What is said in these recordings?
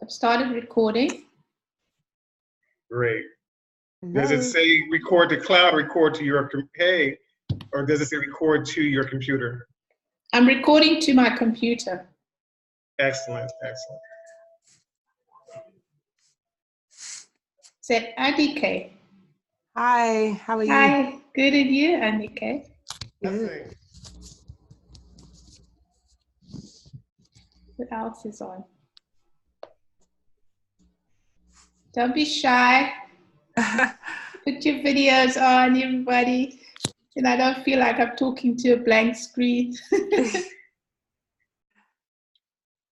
I've started recording. Great. Hello. Does it say record to cloud, record to your, hey, or does it say record to your computer? I'm recording to my computer. Excellent, excellent. Is that Anike? Hi, how are you? Hi, good, and you, Anike? Nothing. What else is on? Don't be shy. Put your videos on, everybody. And I don't feel like I'm talking to a blank screen.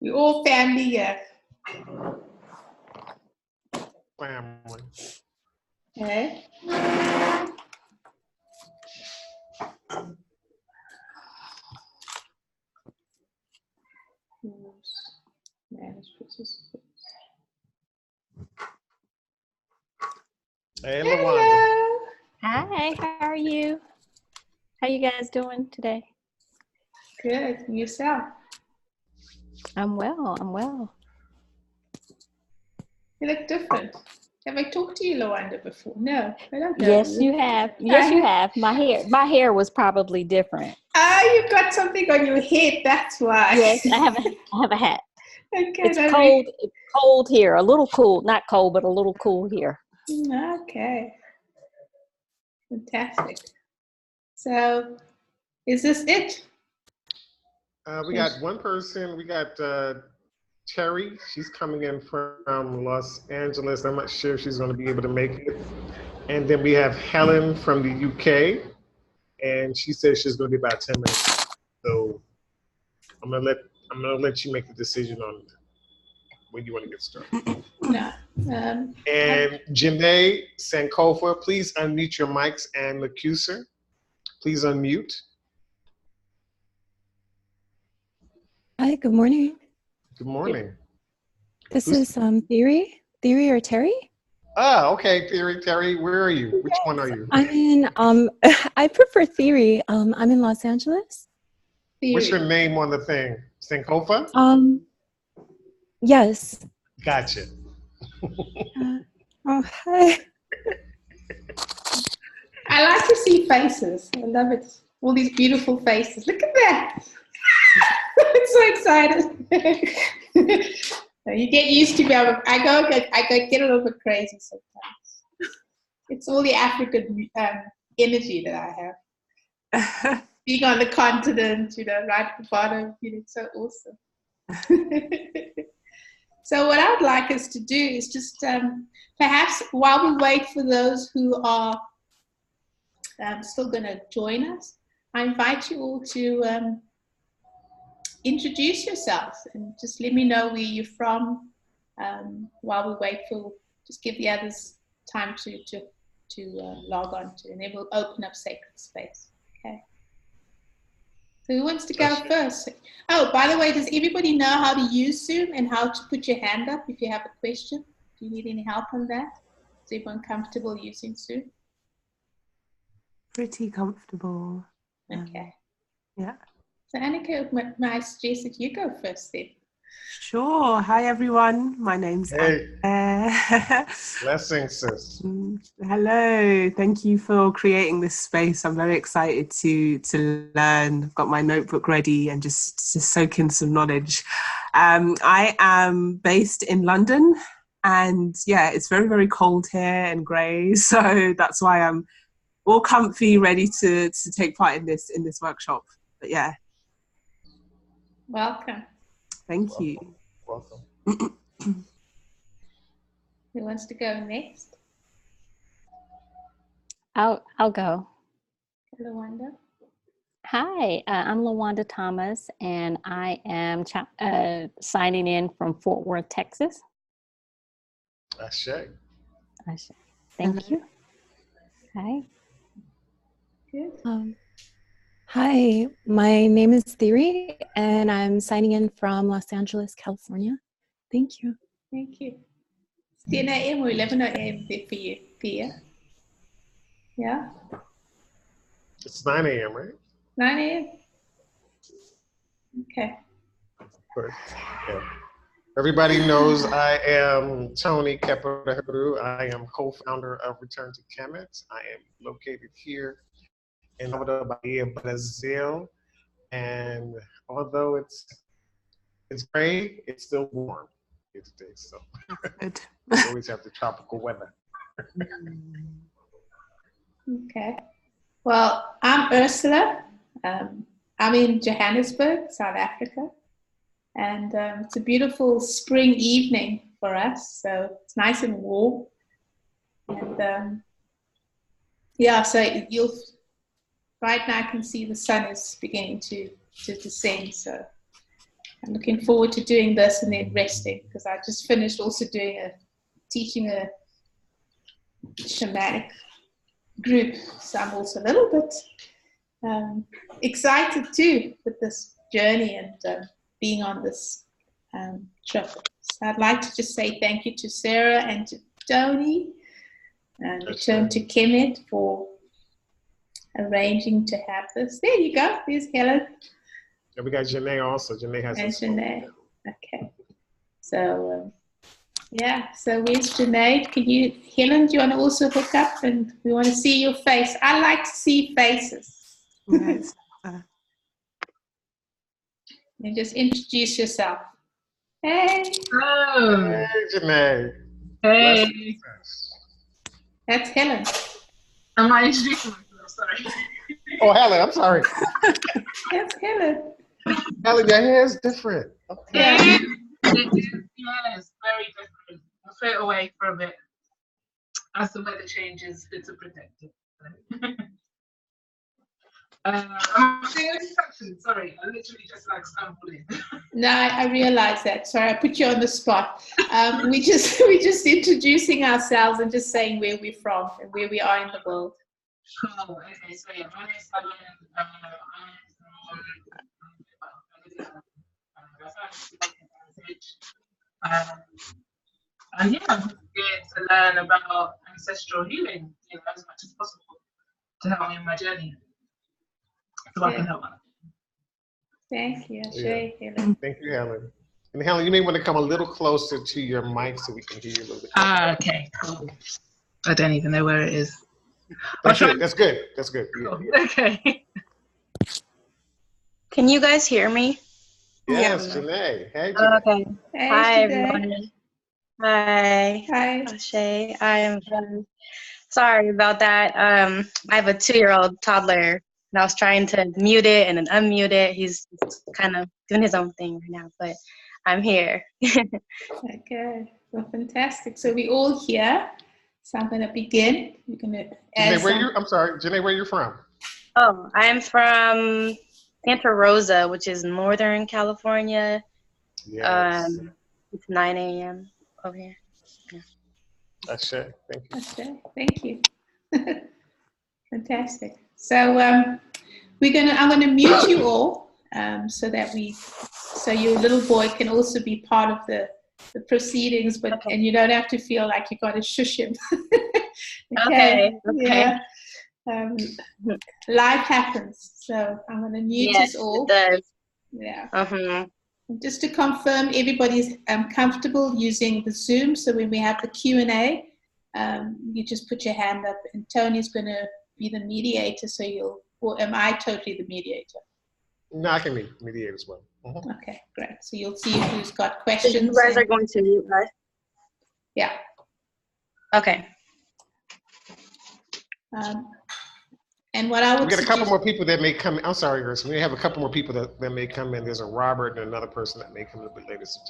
We're all family here. Family. Okay. Manage participants. Hey, LaWanda. Hello. Hi, how are you? How you guys doing today? Good. And yourself? I'm well, I'm well. You look different. Have I talked to you, LaWanda, before? No, I don't know. Yes, you have. Yes, you have. My hair was probably different. Ah, you've got something on your head, that's why. Yes, I have a hat. Okay, It's cold. It's cold here. A little cool. Not cold, but a little cool here. Okay. Fantastic. So, is this it? We got one person. We got Terry. She's coming in from Los Angeles. I'm not sure if she's going to be able to make it. And then we have Helen from the UK, and she says she's going to be about 10 minutes. So I'm gonna let you make the decision on when you want to get started. No. And Janae Sankofa, please unmute your mics, and Lacuser, please unmute. Hi, good morning. Good morning. This is Theory or Terry? Ah, okay, Terry, where are you? Which one are you? I'm in, I prefer Theory. I'm in Los Angeles. What's your name on the thing? Sankofa? Yes. Gotcha. Oh, hi. I like to see faces. I love it. All these beautiful faces. Look at that. I'm so excited. You get used to me. I go get a little bit crazy sometimes. It's all the African energy that I have. Being on the continent, right at the bottom, it's so awesome. So what I would like us to do is just perhaps while we wait for those who are still going to join us, I invite you all to introduce yourselves and just let me know where you're from while we wait for, just give the others time to log on to, and then we'll open up sacred space. Okay. So who wants to go first? Oh, by the way, does everybody know how to use Zoom and how to put your hand up if you have a question? Do you need any help on that? Is everyone comfortable using Zoom? Pretty comfortable. Okay. Yeah. So Annika, may I suggest that you go first then? Sure. Hi, everyone. My name's Hey. Anna. Blessings, sis. Hello. Thank you for creating this space. I'm very excited to learn. I've got my notebook ready and just soak in some knowledge. I am based in London, and yeah, it's very, very cold here and grey. So that's why I'm all comfy, ready to take part in this workshop. But yeah. Welcome. Thank you. Welcome. Who wants to go next? I'll go. LaWanda. Hi, I'm LaWanda Thomas, and I am signing in from Fort Worth, Texas. Ashe. Thank you. Hi. Good. Hi, my name is Theory, and I'm signing in from Los Angeles, California. Thank you. Thank you. It's 10 a.m. or 11 a.m. there for you, Thea? Yeah? It's 9 a.m., right? 9 a.m.? Okay. Good. Yeah. Everybody knows I am Tony Khepera Heru. I am co-founder of Return to Kemet. I am located here in Bahia, Brazil. And although it's gray, it's still warm here today. So Good. we always have the tropical weather. Okay. Well, I'm Ursula. I'm in Johannesburg, South Africa. And it's a beautiful spring evening for us. So it's nice and warm. And yeah, so right now I can see the sun is beginning to descend. So I'm looking forward to doing this and then resting, because I just finished also teaching a shamanic group. So I'm also a little bit excited too with this journey and being on this trip. So I'd like to just say thank you to Sarah and to Tony and Return to Kemet for arranging to have this. There you go. There's Helen. Yeah, we got Janae also. Janae has and Janae. Okay. So yeah. So where's Janae? Helen? Do you want to also hook up? And we want to see your face. I like to see faces. Yes. And just introduce yourself. Hey. Oh. Hey, Janae. Hey. That's Helen. Am I introducing myself? Sorry. Oh, Helen, I'm sorry. That's Helen. Helen, your hair is different. Okay. Yeah. Yes, very different. I'll fade away for a bit. As the weather changes, it's a protective. I'm doing an introduction. Sorry, I literally just stumbled in. No, I realize that. Sorry, I put you on the spot. We're just introducing ourselves and just saying where we're from and where we are in the world. Cool. Okay, so yeah, my name is Helen. And yeah, I'm here to learn about ancestral healing, as much as possible to help me in my journey, so I can help others. Thank you, Helen. Thank you, Helen. And Helen, you may want to come a little closer to your mic so we can hear you a little bit. Okay, cool. I don't even know where it is. That's good. That's good. That's good. Cool. Okay. Can you guys hear me? Yes, Yeah. Janae. Hey, Janae. Okay. Hey, Hi, Janae. everyone. Hi. Hi. Shay. I am sorry about that. I have a 2-year-old toddler, and I was trying to mute it and then unmute it. He's kind of doing his own thing right now, but I'm here. Okay. Well, fantastic. So we're all here. So I'm going to begin. We're going to add I'm sorry, Janae, where are you from? Oh, I'm from Santa Rosa, which is Northern California. Yes. It's 9 a.m. over here. Yeah. That's it. Thank you. Okay. Thank you. Fantastic. So I'm going to mute you all so your little boy can also be part of the proceedings, but Okay. and you don't have to feel like you got to shush him. Okay. Yeah. Life happens, so I'm going to mute us all. It does. Yeah. Just to confirm, everybody's comfortable using the Zoom. So when we have the Q&A, you just put your hand up, and Tony's going to be the mediator. So or am I totally the mediator? No, I can mediate as well. Okay, great. So you'll see who's got questions. So you guys are going to mute us? Yeah. Okay. And what I would we got a couple more people that may come in. I'm sorry, Ursula. We have a couple more people that may come in. There's a Robert and another person that may come a little bit later. So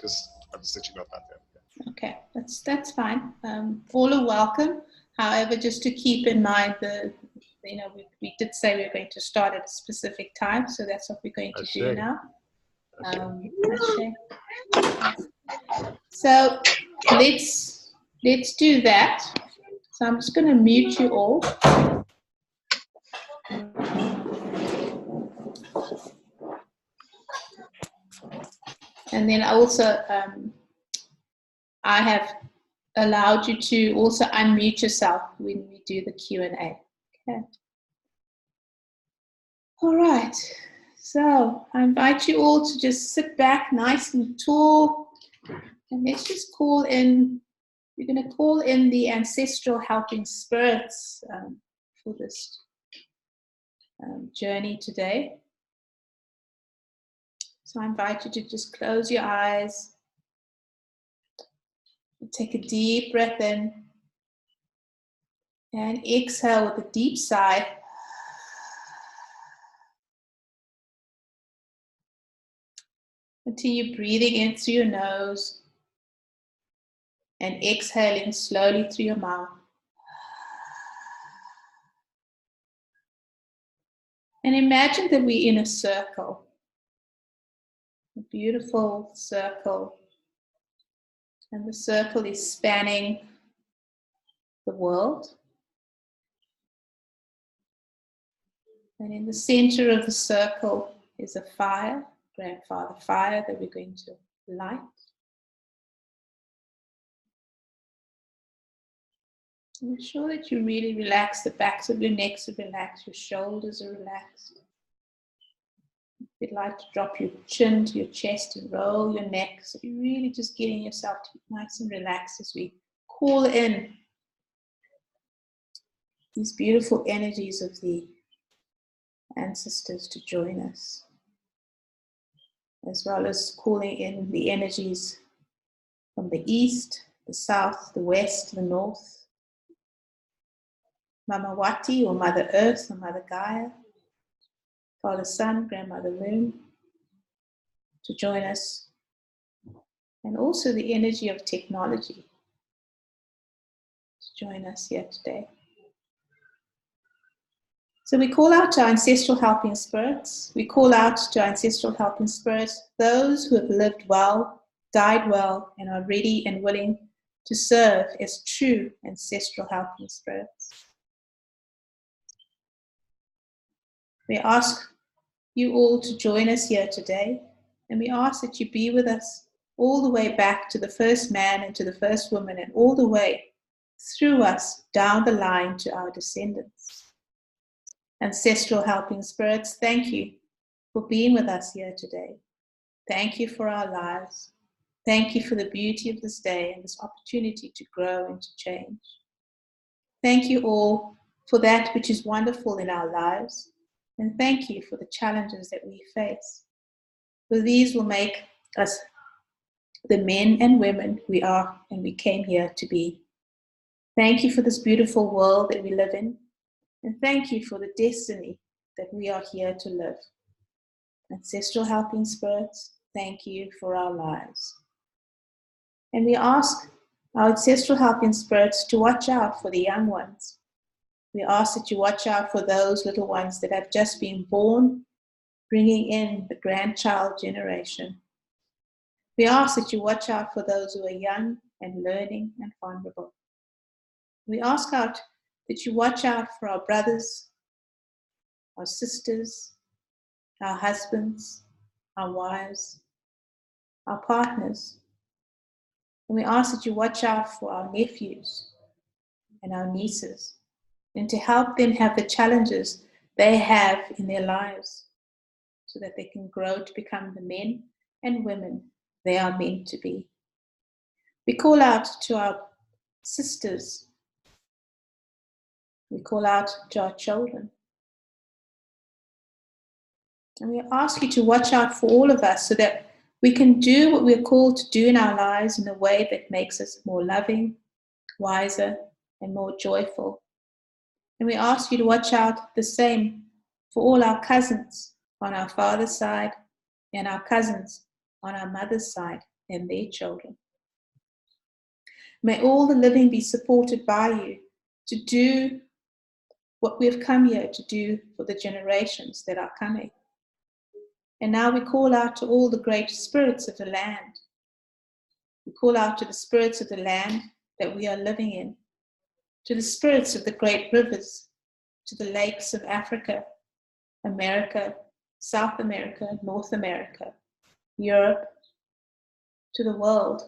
I'll just let you know about that. Okay, that's fine. All are welcome. However, just to keep in mind we did say we were going to start at a specific time, so that's what we're going to do now. So let's do that. So I'm just going to mute you all. And then also, I have allowed you to also unmute yourself when we do the Q&A. Okay. All right. So I invite you all to just sit back nice and tall, And let's just call in, we're going to call in the ancestral helping spirits for this journey today. So I invite you to just close your eyes, take a deep breath in, and exhale with a deep sigh. Continue breathing in through your nose and exhaling slowly through your mouth. And imagine that we're in a circle, a beautiful circle. And the circle is spanning the world. And in the center of the circle is a fire, grandfather fire, that we're going to light. Make sure that you really relax the backs of your necks are relaxed, your shoulders are relaxed. If you'd like to drop your chin to your chest and roll your neck, so you're really just getting yourself to be nice and relaxed as we call in these beautiful energies of the ancestors to join us, as well as calling in the energies from the east, the south, the west, the north. Mama Wati, or Mother Earth, or Mother Gaia, Father Sun, Grandmother Moon, to join us, and also the energy of technology to join us here today. So we call out to our ancestral helping spirits. We call out to our ancestral helping spirits, those who have lived well, died well, and are ready and willing to serve as true ancestral helping spirits. We ask you all to join us here today, and we ask that you be with us all the way back to the first man and to the first woman, and all the way through us down the line to our descendants. Ancestral helping spirits, thank you for being with us here today. Thank you for our lives. Thank you for the beauty of this day and this opportunity to grow and to change. Thank you all for that which is wonderful in our lives. And thank you for the challenges that we face. For these will make us the men and women we are and we came here to be. Thank you for this beautiful world that we live in. And thank you for the destiny that we are here to live. Ancestral helping spirits, thank you for our lives. And we ask our ancestral helping spirits to watch out for the young ones. We ask that you watch out for those little ones that have just been born, bringing in the grandchild generation. We ask that you watch out for those who are young and learning and vulnerable. We ask out that you watch out for our brothers, our sisters, our husbands, our wives, our partners. And we ask that you watch out for our nephews and our nieces, and to help them have the challenges they have in their lives, so that they can grow to become the men and women they are meant to be. We call out to our sisters. We call out to our children. And we ask you to watch out for all of us, so that we can do what we're called to do in our lives in a way that makes us more loving, wiser, and more joyful. And we ask you to watch out the same for all our cousins on our father's side and our cousins on our mother's side and their children. May all the living be supported by you to do what we've come here to do for the generations that are coming. And now we call out to all the great spirits of the land. We call out to the spirits of the land that we are living in, to the spirits of the great rivers, to the lakes of Africa, America, South America, North America, Europe, to the world.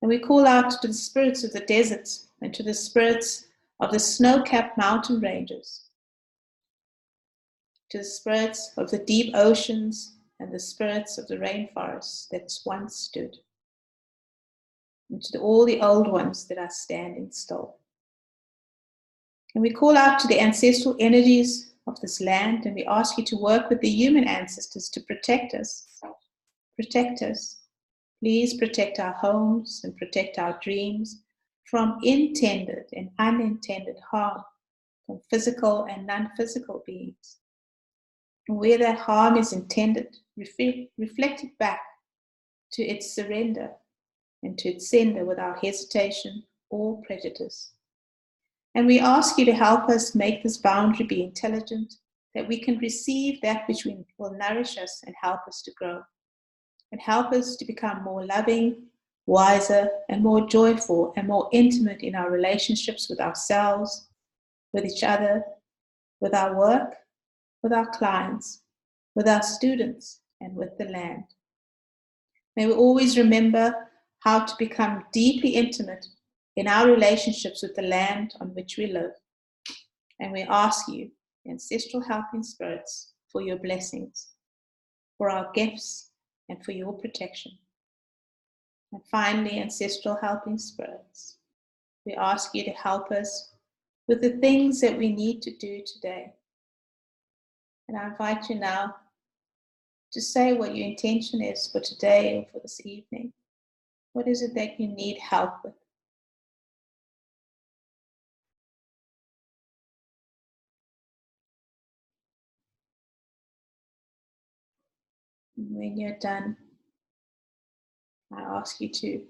And we call out to the spirits of the deserts and to the spirits of the snow-capped mountain ranges, to the spirits of the deep oceans and the spirits of the rainforests that once stood. and to all the old ones that are standing still. And we call out to the ancestral energies of this land, and we ask you to work with the human ancestors to protect us. Protect us. Please protect our homes and protect our dreams from intended and unintended harm from physical and non-physical beings. And where that harm is intended, reflect it back to its surrender and to its sender without hesitation or prejudice. And we ask you to help us make this boundary be intelligent, that we can receive that which will nourish us and help us to grow, and help us to become more loving, wiser, and more joyful and more intimate in our relationships with ourselves, with each other, with our work, with our clients, with our students, and with the land. May we always remember how to become deeply intimate in our relationships with the land on which we live. And we ask you, ancestral helping spirits, for your blessings, for our gifts, and for your protection. And finally, ancestral helping spirits, we ask you to help us with the things that we need to do today. And I invite you now to say what your intention is for today or for this evening. What is it that you need help with? And when you're done, I ask you to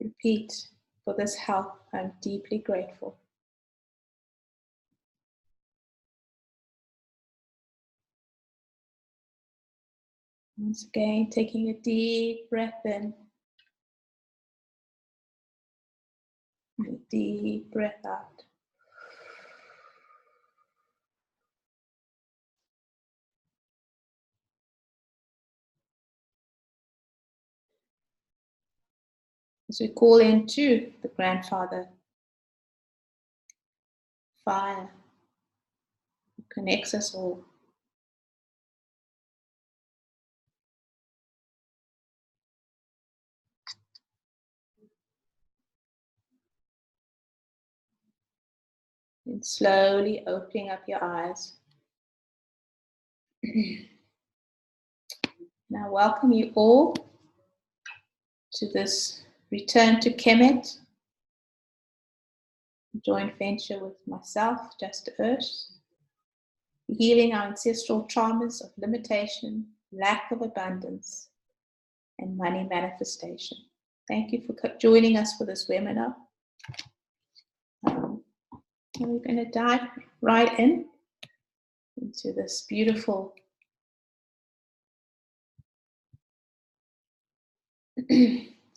repeat, for this help, I'm deeply grateful. Once again, taking a deep breath in, and a deep breath out. As we call into the grandfather, fire, who connects us all. And slowly opening up your eyes. Now welcome you all to this return to Kemet, joint venture with myself, Just Urs, healing our ancestral traumas of limitation, lack of abundance, and money manifestation. Thank you for joining us for this webinar. And we're going to dive right into this beautiful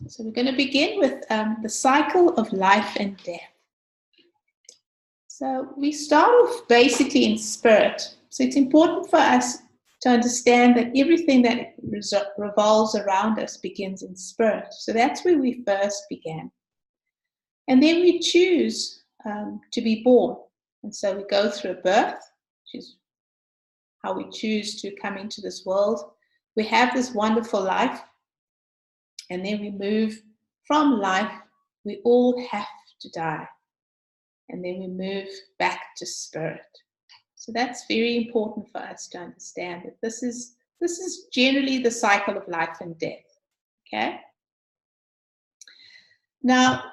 so we're going to begin with the cycle of life and death. So we start off basically in spirit. So it's important for us to understand that everything that revolves around us begins in spirit. So that's where we first began. And then we choose to be born. And so we go through a birth, which is how we choose to come into this world. We have this wonderful life. And then we move from life. We all have to die. And then we move back to spirit. So that's very important for us to understand that this is generally the cycle of life and death. Okay? Now,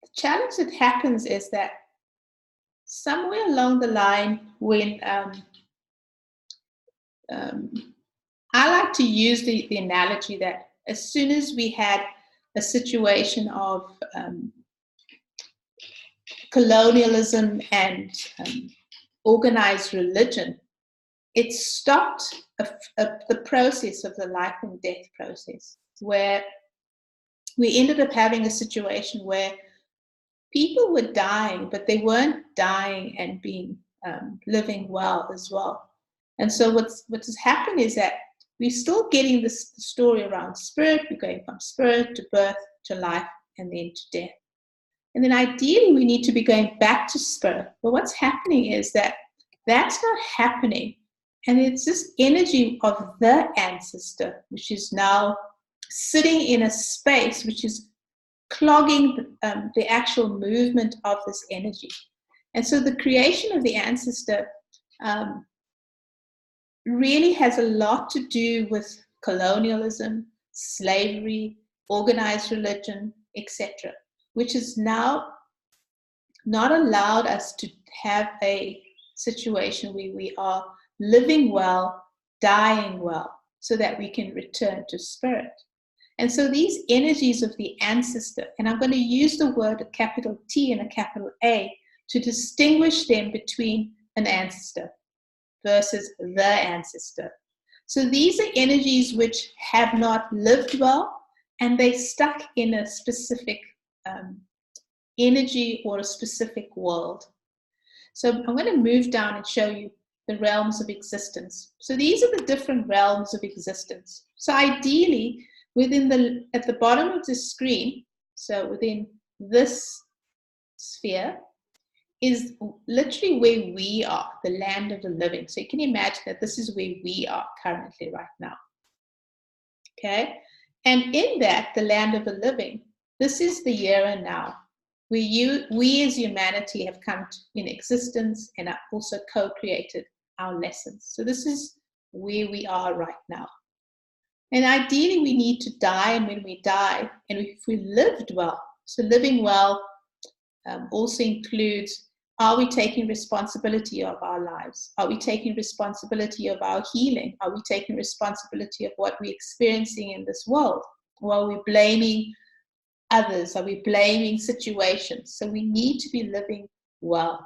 the challenge that happens is that somewhere along the line, when I like to use the analogy that as soon as we had a situation of colonialism and organized religion, it stopped the process of the life and death process, where we ended up having a situation where people were dying, but they weren't dying and being living well as well. And so what has happened is that we're still getting the story around spirit. We're going from spirit to birth to life and then to death. And then ideally we need to be going back to spirit. But what's happening is that that's not happening. And it's this energy of the ancestor, which is now sitting in a space which is clogging the actual movement of this energy. And so the creation of the ancestor really has a lot to do with colonialism, slavery, organized religion, etc., which has now not allowed us to have a situation where we are living well, dying well, so that we can return to spirit. And so these energies of the ancestor, and I'm going to use the word a capital T and a capital A to distinguish them between an ancestor versus the ancestor. So these are energies which have not lived well, and they stuck in a specific energy or a specific world. So I'm going to move down and show you the realms of existence. So these are the different realms of existence. So ideally, at the bottom of the screen, so within this sphere, is literally where we are, the land of the living. So you can imagine that this is where we are currently right now. Okay? And in that, the land of the living, this is the here and now, where we as humanity have come in existence and have also co-created our lessons. So this is where we are right now. And ideally, we need to die, and when we die, and if we lived well, so living well also includes, are we taking responsibility of our lives? Are we taking responsibility of our healing? Are we taking responsibility of what we're experiencing in this world? Or are we blaming others? Are we blaming situations? So we need to be living well.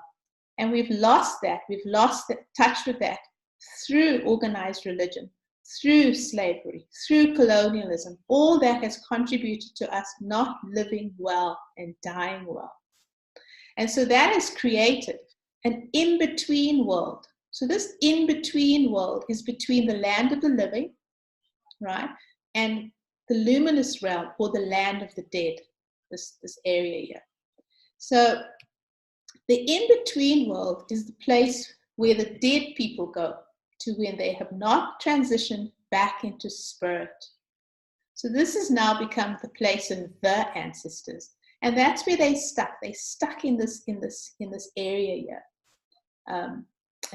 And we've lost that. We've lost touch with that through organized religion, through slavery, through colonialism. All that has contributed to us not living well and dying well. And so that has created an in-between world. So this in-between world is between the land of the living, right, and the luminous realm, or the land of the dead, this area here. So the in-between world is the place where the dead people go to when they have not transitioned back into spirit. So this has now become the place of the ancestors. And that's where they stuck. They stuck in this area here. And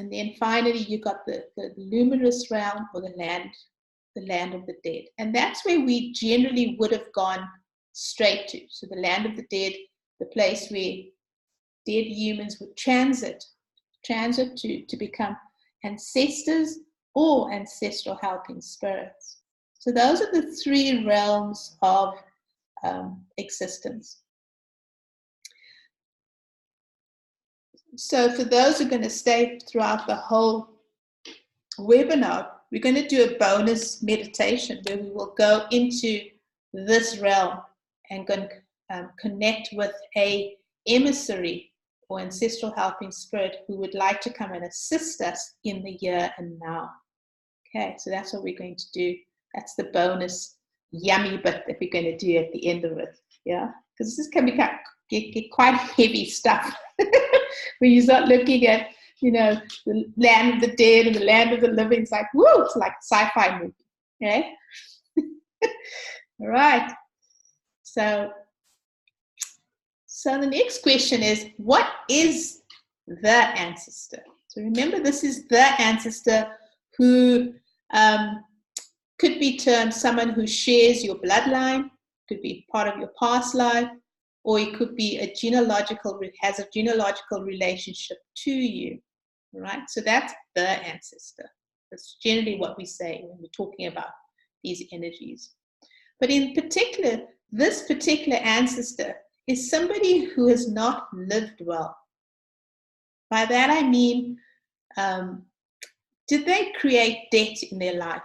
then finally, you got the luminous realm, or the land of the dead. And that's where we generally would have gone straight to. So the land of the dead, the place where dead humans would transit to become ancestors or ancestral helping spirits. So those are the three realms of existence. So for those who are going to stay throughout the whole webinar, we're going to do a bonus meditation where we will go into this realm and going to connect with a emissary or ancestral helping spirit who would like to come and assist us in the here and now. Okay, so that's what we're going to do. That's the bonus yummy bit that we're going to do at the end of it. Yeah, because this can get quite heavy stuff when you start looking at, the land of the dead and the land of the living. It's like, woo, it's like a sci-fi movie. Okay? All right. So the next question is, what is the ancestor? So remember, this is the ancestor who could be termed someone who shares your bloodline, could be part of your past life, or it could be has a genealogical relationship to you, right? So that's the ancestor. That's generally what we say when we're talking about these energies. But in particular, this particular ancestor is somebody who has not lived well. By that I mean, did they create debt in their life?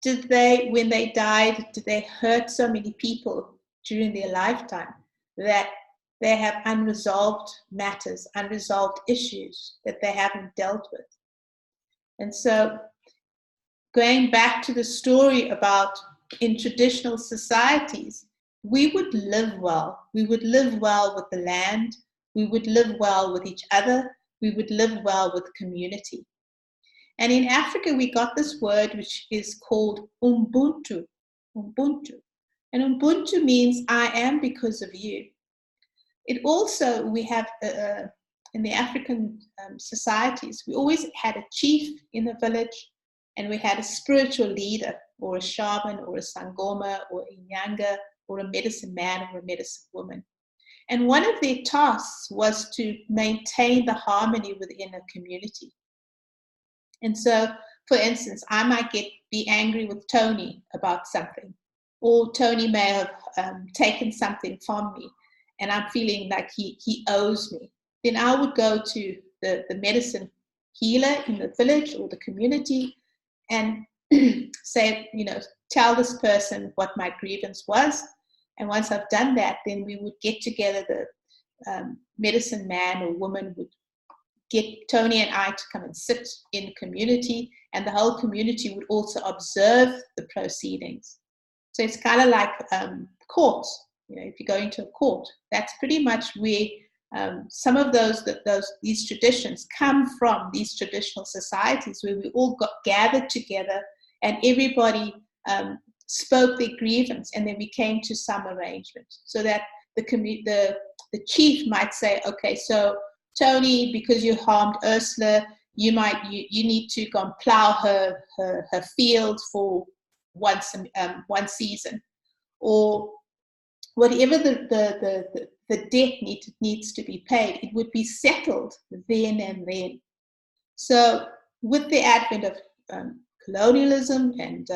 Did they, when they died, did they hurt so many people during their lifetime that they have unresolved matters, unresolved issues that they haven't dealt with? And so going back to the story about in traditional societies, we would live well. We would live well with the land. We would live well with each other. We would live well with community. And in Africa, we got this word which is called Ubuntu. Ubuntu. And Ubuntu means I am because of you. It also, we have, in the African societies, we always had a chief in the village, and we had a spiritual leader, or a shaman, or a sangoma, or a nyanga, or a medicine man, or a medicine woman. And one of their tasks was to maintain the harmony within a community. And so, for instance, I might be angry with Tony about something, or Tony may have taken something from me, and I'm feeling like he owes me. Then I would go to the medicine healer in the village or the community and say, tell this person what my grievance was. And once I've done that, then we would get together, the medicine man or woman would get Tony and I to come and sit in community, and the whole community would also observe the proceedings. So it's kind of like court. If you go into a court, that's pretty much where some of these traditions come from, these traditional societies where we all got gathered together and everybody spoke their grievance, and then we came to some arrangement, so that the chief might say, okay, so Tony, because you harmed Ursula, you need to go and plow her field for one season, or whatever the debt needs to be paid, it would be settled then and then. So with the advent of colonialism and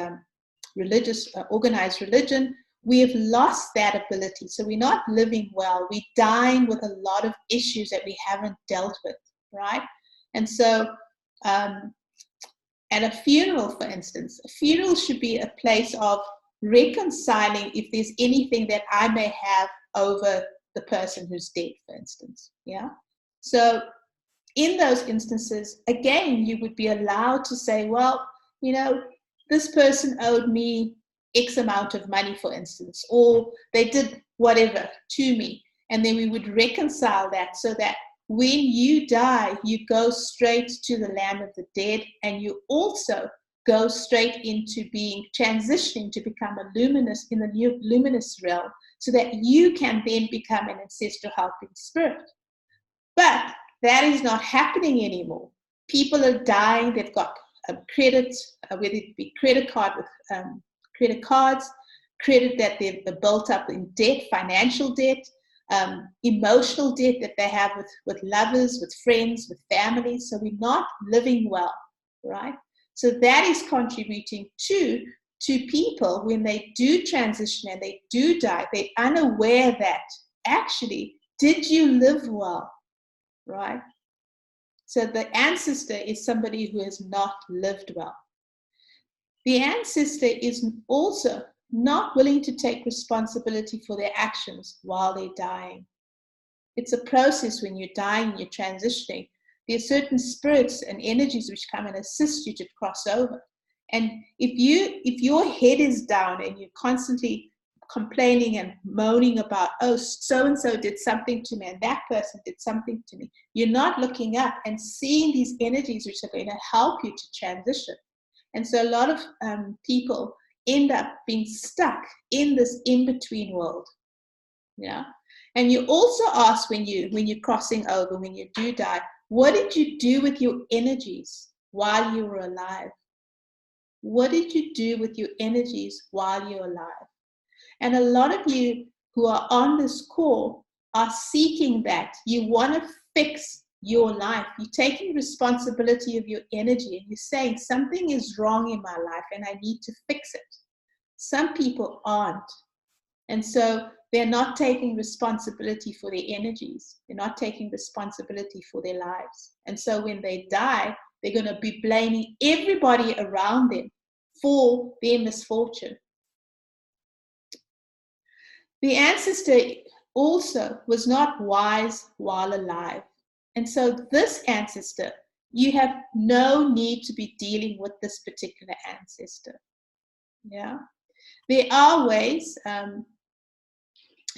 organized religion, we have lost that ability. So we're not living well. We're dying with a lot of issues that we haven't dealt with, right? And so at a funeral, for instance, a funeral should be a place of reconciling if there's anything that I may have over the person who's dead, for instance. Yeah. So in those instances, again, you would be allowed to say, well, this person owed me X amount of money, for instance, or they did whatever to me. And then we would reconcile that, so that when you die, you go straight to the land of the dead, and you also go straight into transitioning to become in the new luminous realm, so that you can then become an ancestral helping spirit. But that is not happening anymore. People are dying. They've got credit, whether it be credit cards, credit that they've built up in debt, financial debt, emotional debt that they have with lovers, with friends, with families. So we're not living well, right? So that is contributing to people when they do transition and they do die, they're unaware that actually, did you live well, right? So the ancestor is somebody who has not lived well. The ancestor is also not willing to take responsibility for their actions while they're dying. It's a process. When you're dying, you're transitioning. There are certain spirits and energies which come and assist you to cross over. And if your head is down and you're constantly complaining and moaning about, oh, so-and-so did something to me and that person did something to me, you're not looking up and seeing these energies which are going to help you to transition. And so a lot of people end up being stuck in this in-between world. Yeah. And you also ask when you're crossing over, when you do die, what did you do with your energies while you were alive? What did you do with your energies while you're alive? And a lot of you who are on this call are seeking that. You want to fix your life. You're taking responsibility of your energy, and you're saying something is wrong in my life and I need to fix it. Some people aren't. And so they're not taking responsibility for their energies. They're not taking responsibility for their lives. And so when they die, they're going to be blaming everybody around them for their misfortune. The ancestor also was not wise while alive. And so this ancestor, you have no need to be dealing with this particular ancestor. Yeah. There are ways.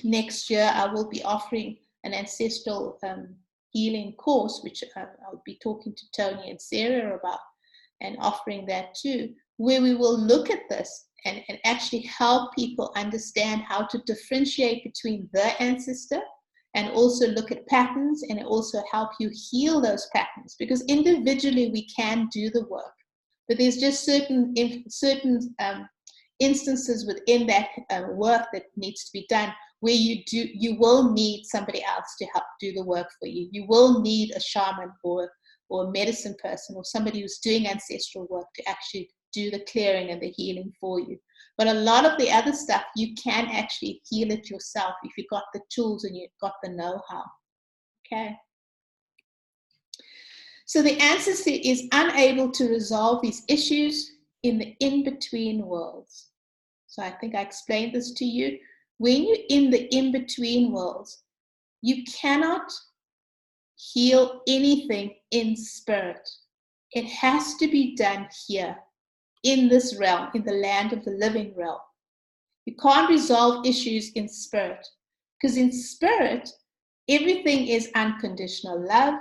Next year, I will be offering an ancestral healing course, which I'll be talking to Tony and Sarah about, and offering that too, where we will look at this and actually help people understand how to differentiate between the ancestor, and also look at patterns, and also help you heal those patterns. Because individually we can do the work, but there's just certain instances within that work that needs to be done where you will need somebody else to help do the work for you. You will need a shaman or a medicine person or somebody who's doing ancestral work to actually do the clearing and the healing for you. But a lot of the other stuff, you can actually heal it yourself if you've got the tools and you've got the know-how. Okay. So the ancestor is unable to resolve these issues in the in-between worlds. So I think I explained this to you. When you're in the in-between worlds, you cannot heal anything in spirit. It has to be done here, in this realm, in the land of the living realm. You can't resolve issues in spirit, because in spirit, everything is unconditional love,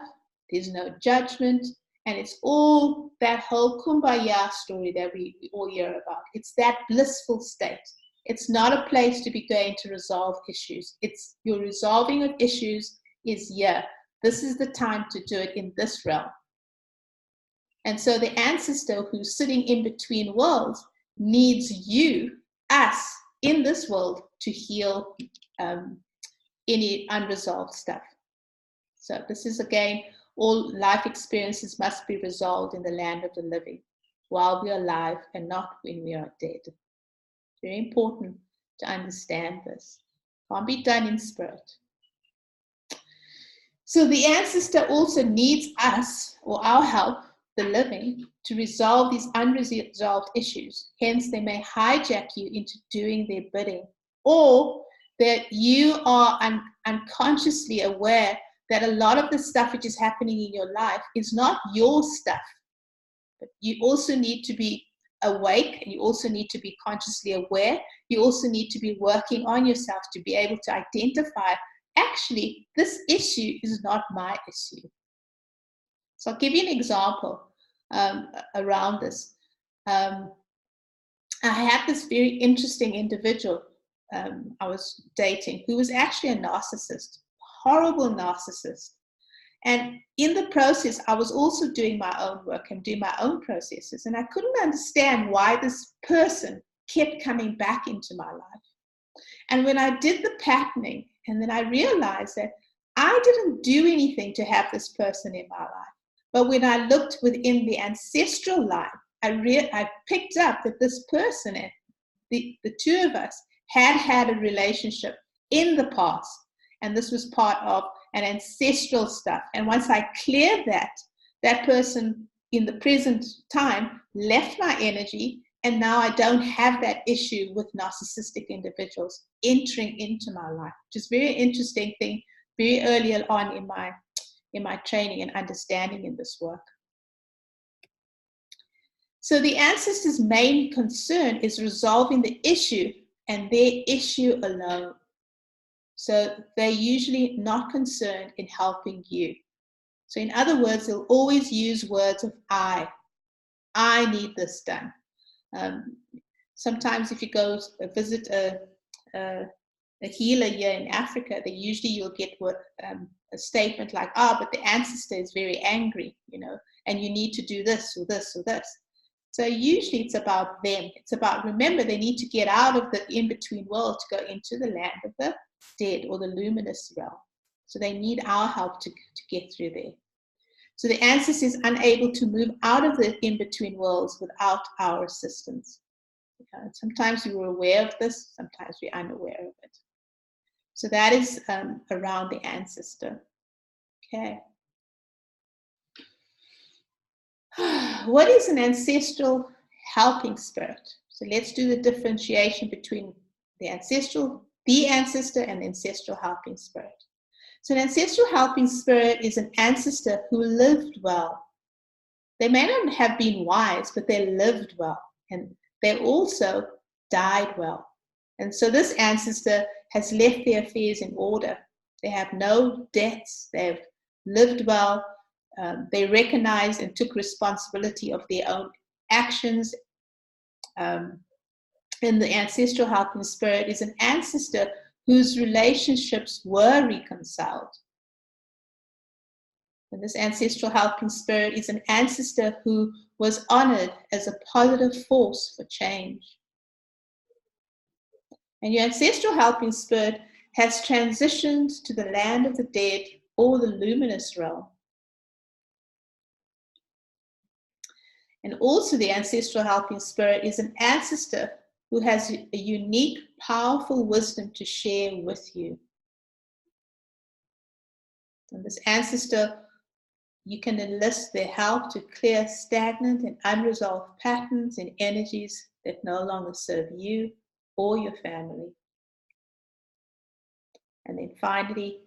there's no judgment, and it's all that whole kumbaya story that we all hear about. It's that blissful state. It's not a place to be going to resolve issues. It's your resolving of issues is here. This is the time to do it in this realm. And so the ancestor who's sitting in between worlds needs you, us, in this world to heal any unresolved stuff. So this is, again, all life experiences must be resolved in the land of the living while we are alive and not when we are dead. Very important to understand this. Can't be done in spirit. So the ancestor also needs us, or our help, the living, to resolve these unresolved issues. Hence, they may hijack you into doing their bidding, or that you are unconsciously aware that a lot of the stuff which is happening in your life is not your stuff. But you also need to be awake, and you also need to be consciously aware. You also need to be working on yourself to be able to identify, actually, this issue is not my issue. So I'll give you an example around this. I had this very interesting individual I was dating who was actually a narcissist, horrible narcissist. And in the process, I was also doing my own work and doing my own processes. And I couldn't understand why this person kept coming back into my life. And when I did the patterning, and then I realized that I didn't do anything to have this person in my life. But when I looked within the ancestral line, I picked up that this person, and the two of us, had a relationship in the past. And this was part of an ancestral stuff. And once I cleared that person in the present time left my energy, and now I don't have that issue with narcissistic individuals entering into my life, which is a very interesting thing, very early on in my training and understanding in this work. So the ancestors' main concern is resolving the issue and their issue alone. So they're usually not concerned in helping you. So in other words, they'll always use words of I need this done. Sometimes if you go visit a healer here in Africa, you'll get a statement like, but the ancestor is very angry, and you need to do this or this or this. So usually it's about them. It's about, remember, they need to get out of the in-between world to go into the land of the dead or the luminous realm. So they need our help to get through there. So the ancestor is unable to move out of the in-between worlds without our assistance. Sometimes we were aware of this, sometimes we're unaware of it. So that is around the ancestor. Okay. What is an ancestral helping spirit? So let's do the differentiation between the ancestor and the ancestral helping spirit. So an ancestral helping spirit is an ancestor who lived well. They may not have been wise, but they lived well, and they also died well. And so this ancestor has left their affairs in order. They have no debts. They've lived well. They recognized and took responsibility of their own actions. And the ancestral helping spirit is an ancestor whose relationships were reconciled. And this ancestral helping spirit is an ancestor who was honored as a positive force for change. And your ancestral helping spirit has transitioned to the land of the dead or the luminous realm. And also the ancestral helping spirit is an ancestor who has a unique, powerful wisdom to share with you. And this ancestor, you can enlist their help to clear stagnant and unresolved patterns and energies that no longer serve you or your family. And then finally,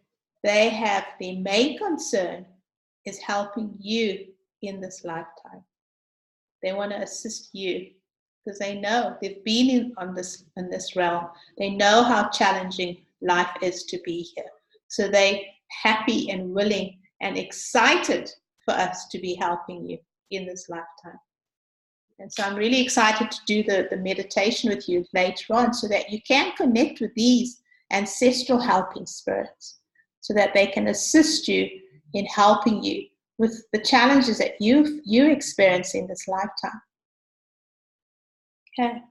they have their main concern is helping you in this lifetime. They want to assist you because they know they've been in this realm. They know how challenging life is to be here. So they're happy and willing and excited for us to be helping you in this lifetime. And so I'm really excited to do the meditation with you later on so that you can connect with these ancestral helping spirits so that they can assist you in helping you with the challenges that you experience in this lifetime. Okay.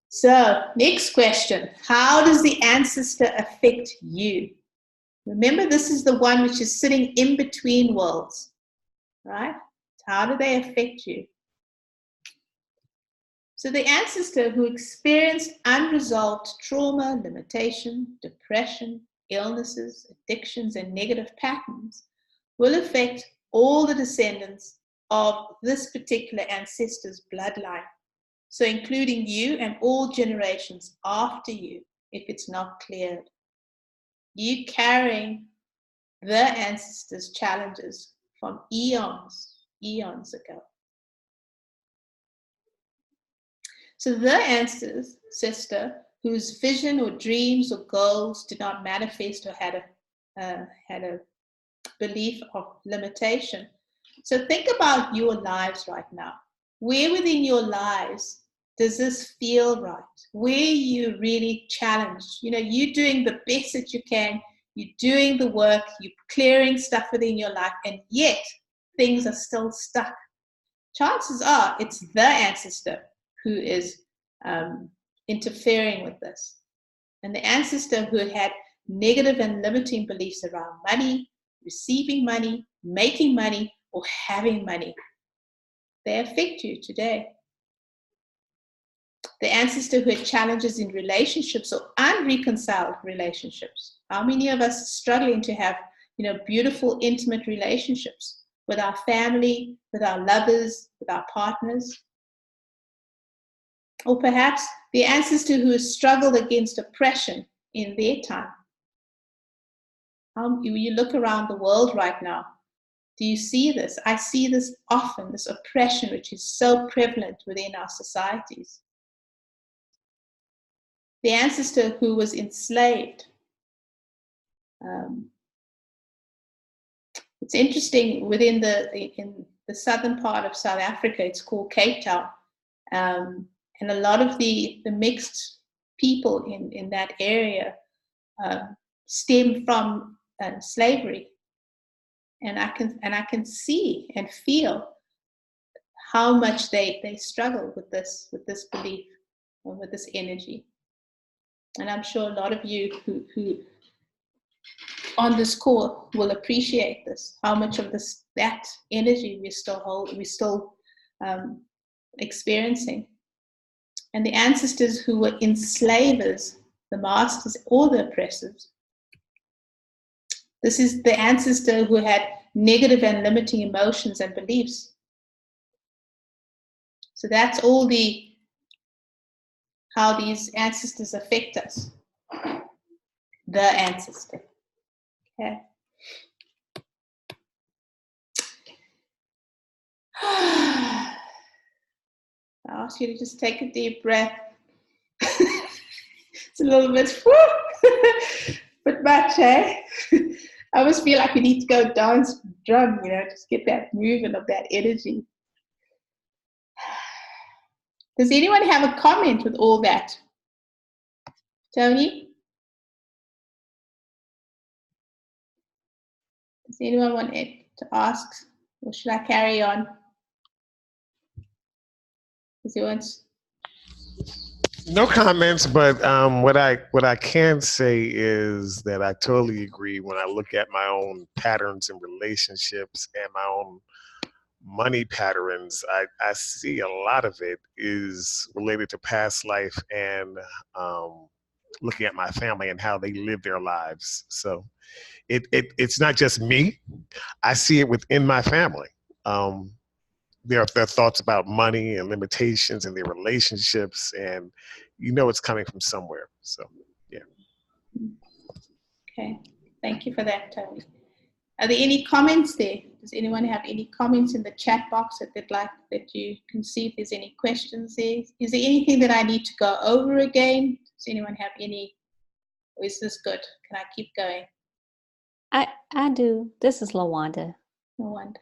So, next question. How does the ancestor affect you? Remember, this is the one which is sitting in between worlds, right? How do they affect you? So the ancestor who experienced unresolved trauma, limitation, depression, illnesses, addictions, and negative patterns will affect all the descendants of this particular ancestor's bloodline. So including you and all generations after you, if it's not cleared. You carrying the ancestors' challenges from eons ago. So the ancestor whose vision or dreams or goals did not manifest or had a belief of limitation. So think about your lives right now. Where within your lives does this feel right? Where you really challenged? You know, you're doing the best that you can. You're doing the work. You're clearing stuff within your life, and yet things are still stuck. Chances are it's the ancestor who is interfering with this. And the ancestor who had negative and limiting beliefs around money, receiving money, making money, or having money, they affect you today. The ancestor who had challenges in relationships or unreconciled relationships. How many of us are struggling to have, beautiful, intimate relationships with our family, with our lovers, with our partners? Or perhaps the ancestor who has struggled against oppression in their time. You look around the world right now, do you see this? I see this often, this oppression which is so prevalent within our societies. The ancestor who was enslaved. It's interesting, in the southern part of South Africa, it's called Cape Town. And a lot of the mixed people in that area stem from slavery. And I can see and feel how much they struggle with this belief and with this energy. And I'm sure a lot of you who on this call will appreciate this, how much of that energy we're still experiencing. And the ancestors who were enslavers, the masters or the oppressors. This is the ancestor who had negative and limiting emotions and beliefs. So that's all how these ancestors affect us. The ancestor. Okay. I ask you to just take a deep breath. It's a little bit, but much, eh? I always feel like we need to go dance drum, just get that movement of that energy. Does anyone have a comment with all that? Tony? Does anyone want to ask, or should I carry on? Does anyone? No comments, but what I can say is that I totally agree. When I look at my own patterns in relationships and my own money patterns, I see a lot of it is related to past life and looking at my family and how they live their lives. So it's not just me. I see it within my family. Their thoughts about money and limitations and their relationships, and it's coming from somewhere. So yeah. Okay, thank you for that, Tony. Are there any comments there? Does anyone have any comments in the chat box that they'd like, that you can see if there's any questions there? Is there anything that I need to go over again? Does anyone have any, or is this good? Can I keep going? I do. This is LaWanda. LaWanda.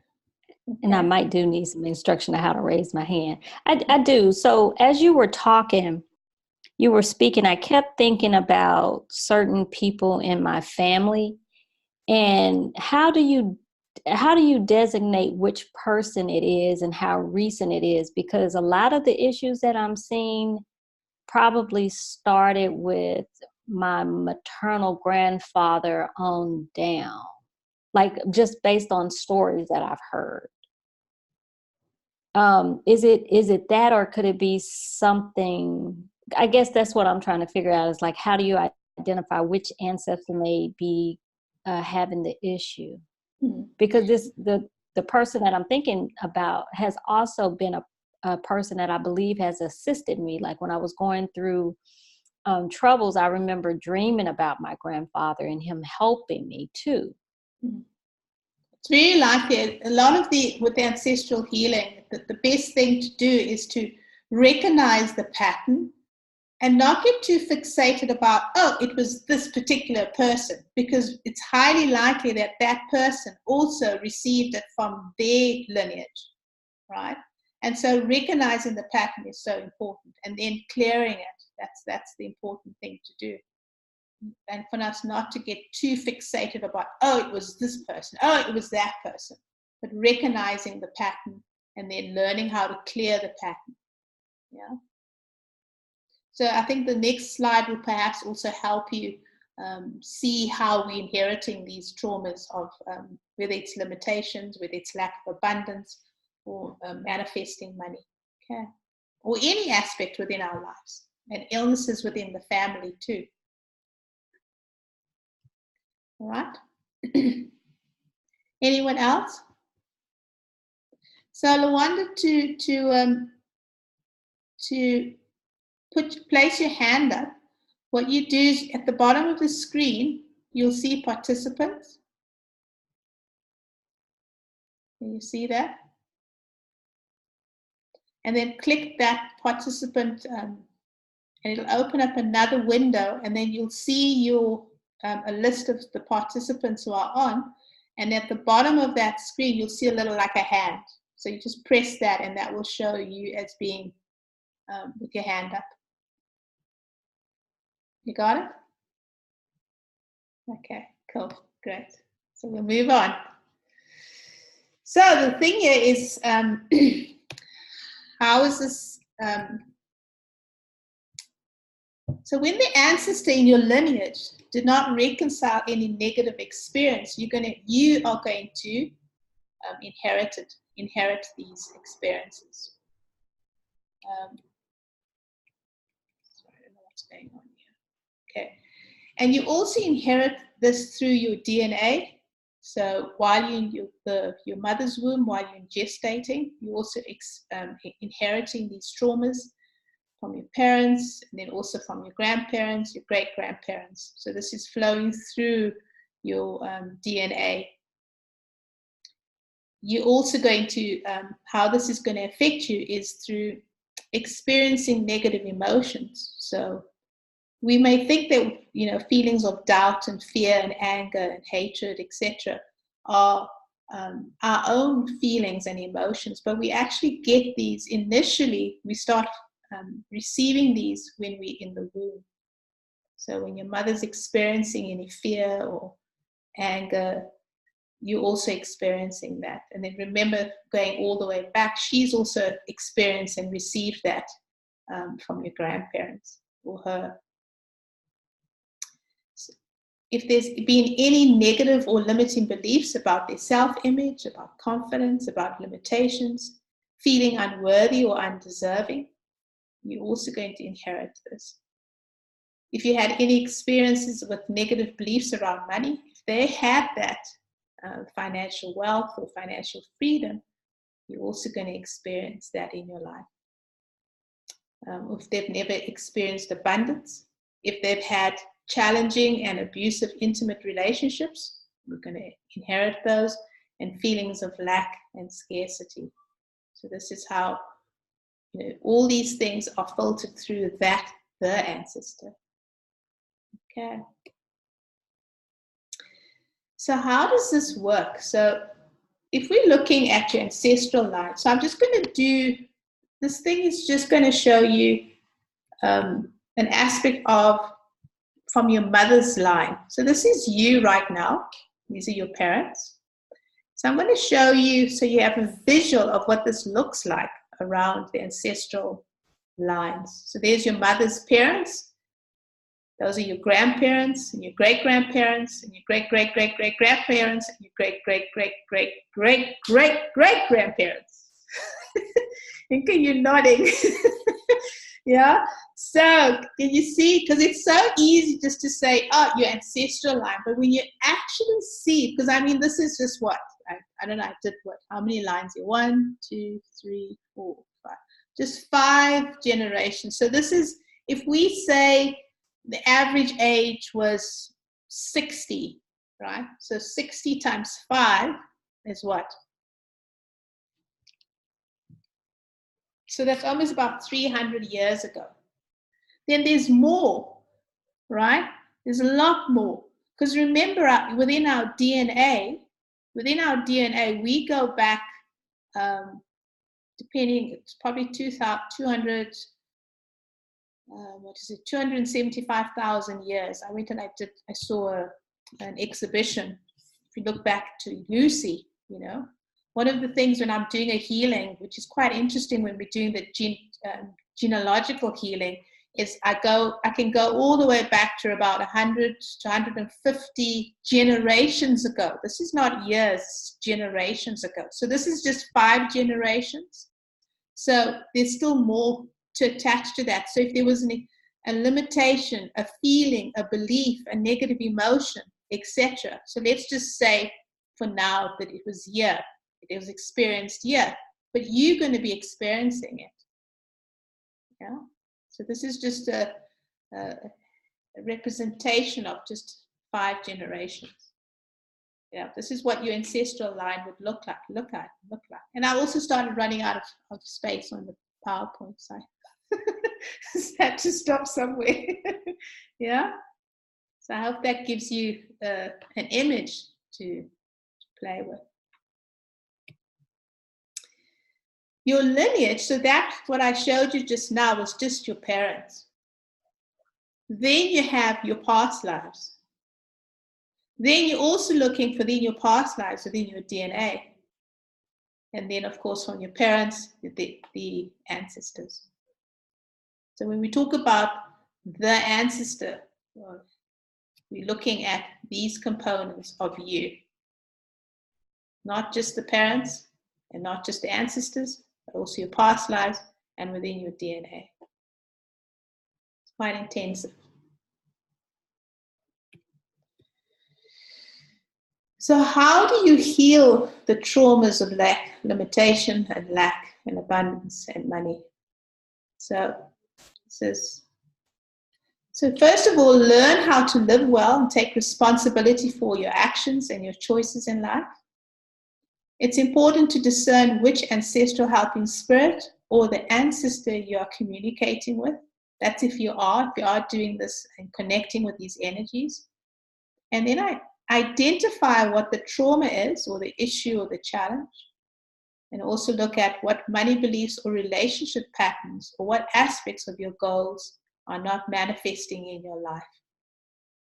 Okay. And I might do need some instruction on how to raise my hand. I do. So as you were talking, you were speaking, I kept thinking about certain people in my family, and how do you designate which person it is and how recent it is? Because a lot of the issues that I'm seeing probably started with my maternal grandfather on down, like just based on stories that I've heard. Is it that, or could it be something? I guess that's what I'm trying to figure out, is like, how do you identify which ancestor may be having the issue? Because the person that I'm thinking about has also been a person that I believe has assisted me. Like when I was going through troubles, I remember dreaming about my grandfather and him helping me too. It's very likely, a lot of with the ancestral healing, the best thing to do is to recognize the pattern and not get too fixated about, oh, it was this particular person, because it's highly likely that that person also received it from their lineage, right? And so recognizing the pattern is so important, and then clearing it, that's the important thing to do. And for us not to get too fixated about, oh, it was this person, oh, it was that person, but recognizing the pattern and then learning how to clear the pattern. Yeah. So I think the next slide will perhaps also help you see how we're inheriting these traumas of whether it's limitations, whether it's lack of abundance, or manifesting money, okay, or any aspect within our lives, and illnesses within the family too. All right. Anyone else? So LaWanda, to place your hand up, what you do is at the bottom of the screen, you'll see participants. Can you see that? And then click that participant and it'll open up another window, and then you'll see your a list of the participants who are on, and at the bottom of that screen you'll see a little like a hand. So you just press that and that will show you as being with your hand up. You got it? Okay, cool, great. So we'll move on. So the thing here is, how is this? So when the ancestor in your lineage did not reconcile any negative experience, you are going to inherit these experiences. Sorry, I don't know what's going on here. Okay, and you also inherit this through your DNA. So while you're in your mother's womb, while you're gestating, you're also inheriting these traumas from your parents, and then also from your grandparents, your great-grandparents. So this is flowing through your DNA. You're also going to, how this is going to affect you is through experiencing negative emotions. So we may think that, feelings of doubt and fear and anger and hatred, etc., are our own feelings and emotions, but we actually get these initially. We start receiving these when we're in the womb. So when your mother's experiencing any fear or anger, you're also experiencing that. And then remember, going all the way back, she's also experienced and received that from your grandparents or her. So if there's been any negative or limiting beliefs about their self-image, about confidence, about limitations, feeling unworthy or undeserving, you're also going to inherit this. If you had any experiences with negative beliefs around money, if they had that financial wealth or financial freedom, you're also going to experience that in your life. If they've never experienced abundance, if they've had challenging and abusive intimate relationships, we're going to inherit those, and feelings of lack and scarcity. So this is how, all these things are filtered through the ancestor. Okay. So how does this work? So if we're looking at your ancestral line, so I'm just going to do, this thing is just going to show you an aspect of from your mother's line. So this is you right now. These are your parents. So I'm going to show you so you have a visual of what this looks like around the ancestral lines. So there's your mother's parents. Those are your grandparents and your great-grandparents and your great-great-great-great-grandparents and your great-great-great-great-great-great-great-grandparents. Inka, you're nodding. Yeah? So, can you see? Because it's so easy just to say, oh, your ancestral line. But when you actually see, because I mean, this is just what? I don't know, I did what? How many lines here? 1, 2, 3, 4, 5. Just 5 generations. So this is, if we say, the average age was 60, right? So 60 times 5 is what? So that's almost about 300 years ago. Then there's more, right? There's a lot more. Because remember, within our DNA, we go back, depending, it's probably 275,000 years. I went and I saw an exhibition. If you look back to Lucy, one of the things when I'm doing a healing, which is quite interesting when we're doing the genealogical healing, is I can go all the way back to about 100 to 150 generations ago. This is not years, generations ago. So this is just 5 generations. So there's still more to attach to that. So if there was a limitation, a feeling, a belief, a negative emotion, etc. So let's just say for now that it was here, it was experienced here, but you're going to be experiencing it. Yeah. So this is just a representation of just 5 generations. Yeah, this is what your ancestral line would look like. And I also started running out of space on the PowerPoint side. Had to stop somewhere. Yeah. So I hope that gives you an image to play with. Your lineage, so that what I showed you just now was just your parents. Then you have your past lives. Then you're also looking for your past lives within your DNA. And then, of course, from your parents, the ancestors. So when we talk about the ancestor, we're looking at these components of you. Not just the parents and not just the ancestors, but also your past lives and within your DNA. It's quite intensive. So how do you heal the traumas of lack, limitation and lack and abundance and money? So first of all, learn how to live well and take responsibility for your actions and your choices in life. It's important to discern which ancestral helping spirit or the ancestor you are communicating with. That's if you are doing this and connecting with these energies. And then identify what the trauma is or the issue or the challenge. And also look at what money beliefs or relationship patterns or what aspects of your goals are not manifesting in your life.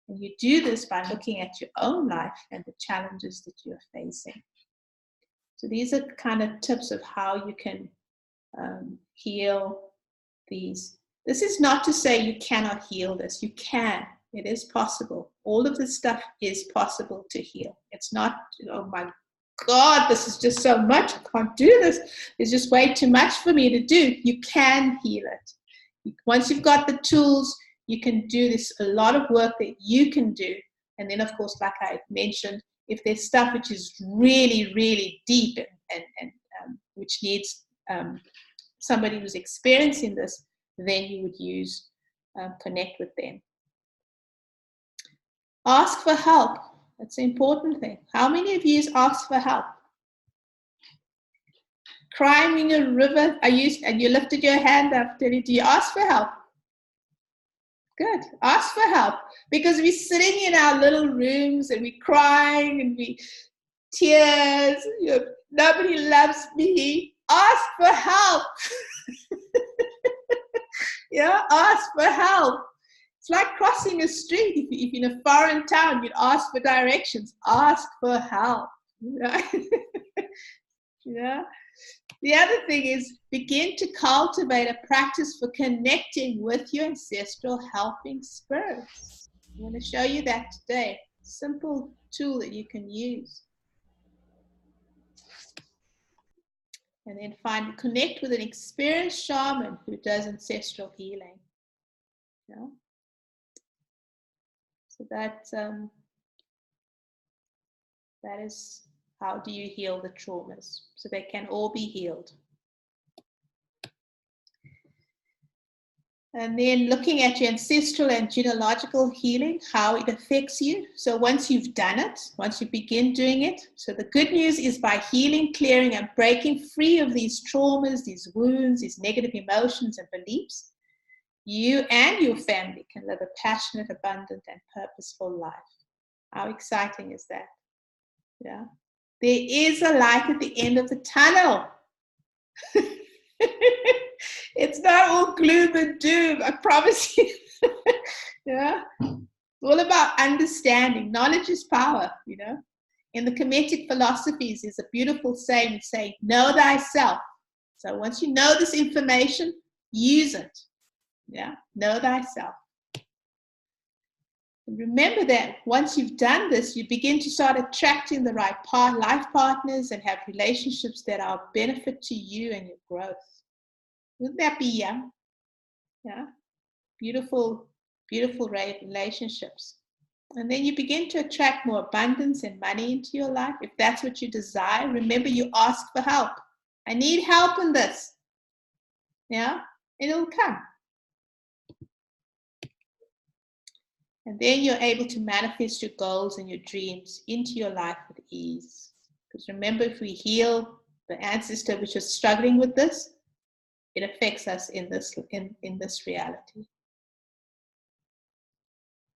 And you do this by looking at your own life and the challenges that you're facing. So these are kind of tips of how you can heal these. This is not to say you cannot heal this. You can. It is possible. All of this stuff is possible to heal. It's not, oh my God, this is just so much. I can't do this. It's just way too much for me to do. You can heal it. Once you've got the tools, you can do this, a lot of work that you can do. And then, of course, like I mentioned, if there's stuff which is really, really deep and which needs somebody who's experiencing this, then you would use connect with them. Ask for help. That's the important thing. How many of you asked for help? Crying a river, and you lifted your hand up. Do you ask for help? Good. Ask for help. Because we're sitting in our little rooms and we're crying and we tears. Nobody loves me. Ask for help. Yeah, ask for help. It's like crossing a street. If you're in a foreign town, you'd ask for directions. Ask for help. Right? Yeah. The other thing is begin to cultivate a practice for connecting with your ancestral helping spirits. I'm going to show you that today. Simple tool that you can use. And then connect with an experienced shaman who does ancestral healing. Yeah. So that is how do you heal the traumas, so they can all be healed. And then looking at your ancestral and genealogical healing, how it affects you. So once you've done it, once you begin doing it, so the good news is by healing, clearing, and breaking free of these traumas, these wounds, these negative emotions and beliefs, you and your family can live a passionate, abundant, and purposeful life. How exciting is that? Yeah. There is a light at the end of the tunnel. It's not all gloom and doom, I promise you. Yeah. It's all about understanding. Knowledge is power, you know. In the Kemetic philosophies, there's a beautiful saying saying, know thyself. So once you know this information, use it. Yeah. Know thyself. And remember that once you've done this, you begin to start attracting the right life partners and have relationships that are of benefit to you and your growth. Wouldn't that be young? Yeah. Beautiful, beautiful relationships. And then you begin to attract more abundance and money into your life. If that's what you desire, remember you ask for help. I need help in this. Yeah. It'll come. And then you're able to manifest your goals and your dreams into your life with ease. Because remember, if we heal the ancestor which is struggling with this, it affects us in this reality.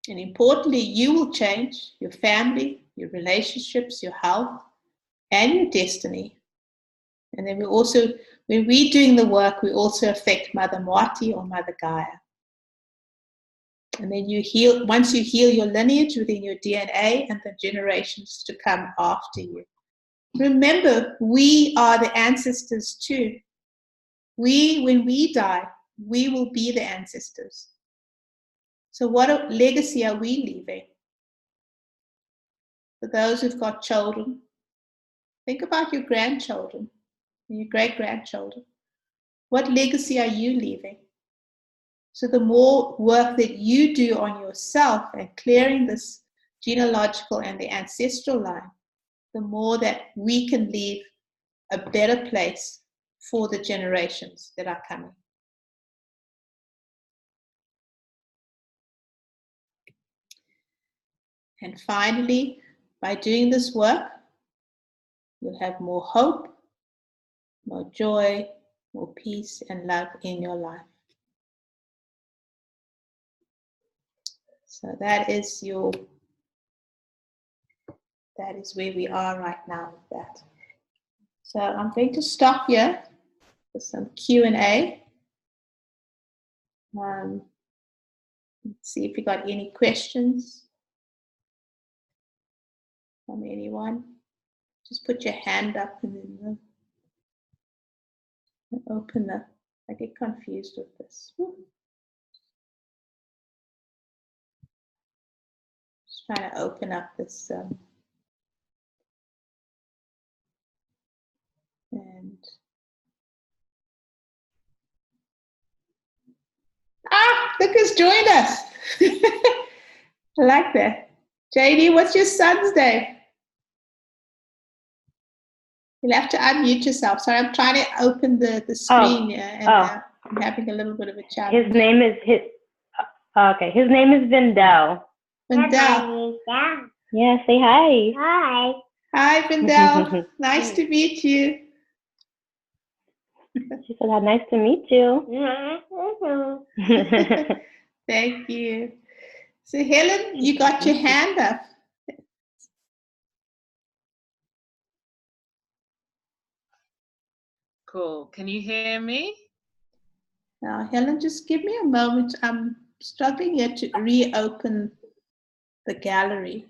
And importantly, you will change your family, your relationships, your health, and your destiny. And then we also, when we're doing the work, we also affect Mother Moati or Mother Gaia. And then you heal, once you heal your lineage within your DNA and the generations to come after you. Remember, we are the ancestors too. When we die, we will be the ancestors. So what legacy are we leaving? For those who've got children, think about your grandchildren and your great-grandchildren. What legacy are you leaving? So the more work that you do on yourself and clearing this genealogical and the ancestral line, the more that we can leave a better place for the generations that are coming. And finally, by doing this work, you'll have more hope, more joy, more peace and love in your life. So that is where we are right now with that. So I'm going to stop here for some Q&A. Let's see if we got any questions from anyone. Just put your hand up and then open the, I get confused with this. Just trying to open up this and look who's joined us. I like that. JD, what's your son's name? You'll have to unmute yourself. Sorry, I'm trying to open the screen here, and I'm having a little bit of a challenge. His name is okay. His name is Vindel. Vindel. Yeah, say hi. Hi. Hi, Vindel. Nice to meet you. She said, "Nice to meet you." Thank you. So, Helen, you got your hand up. Cool. Can you hear me? Now, Helen, just give me a moment. I'm struggling here to reopen the gallery.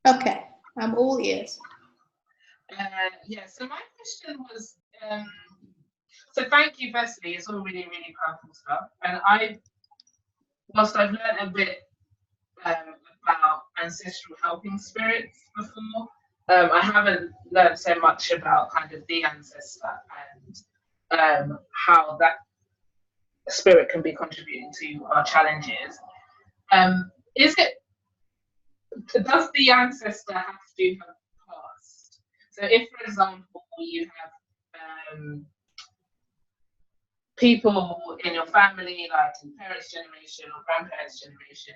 Okay, I'm all ears. Yeah, so my question was, so thank you firstly, it's all really, really powerful stuff. And whilst I've learned a bit about ancestral helping spirits before, I haven't learned so much about kind of the ancestor and how that spirit can be contributing to our challenges. Does the ancestor have to have passed? So if, for example, you have people in your family, like in parents' generation or grandparents' generation,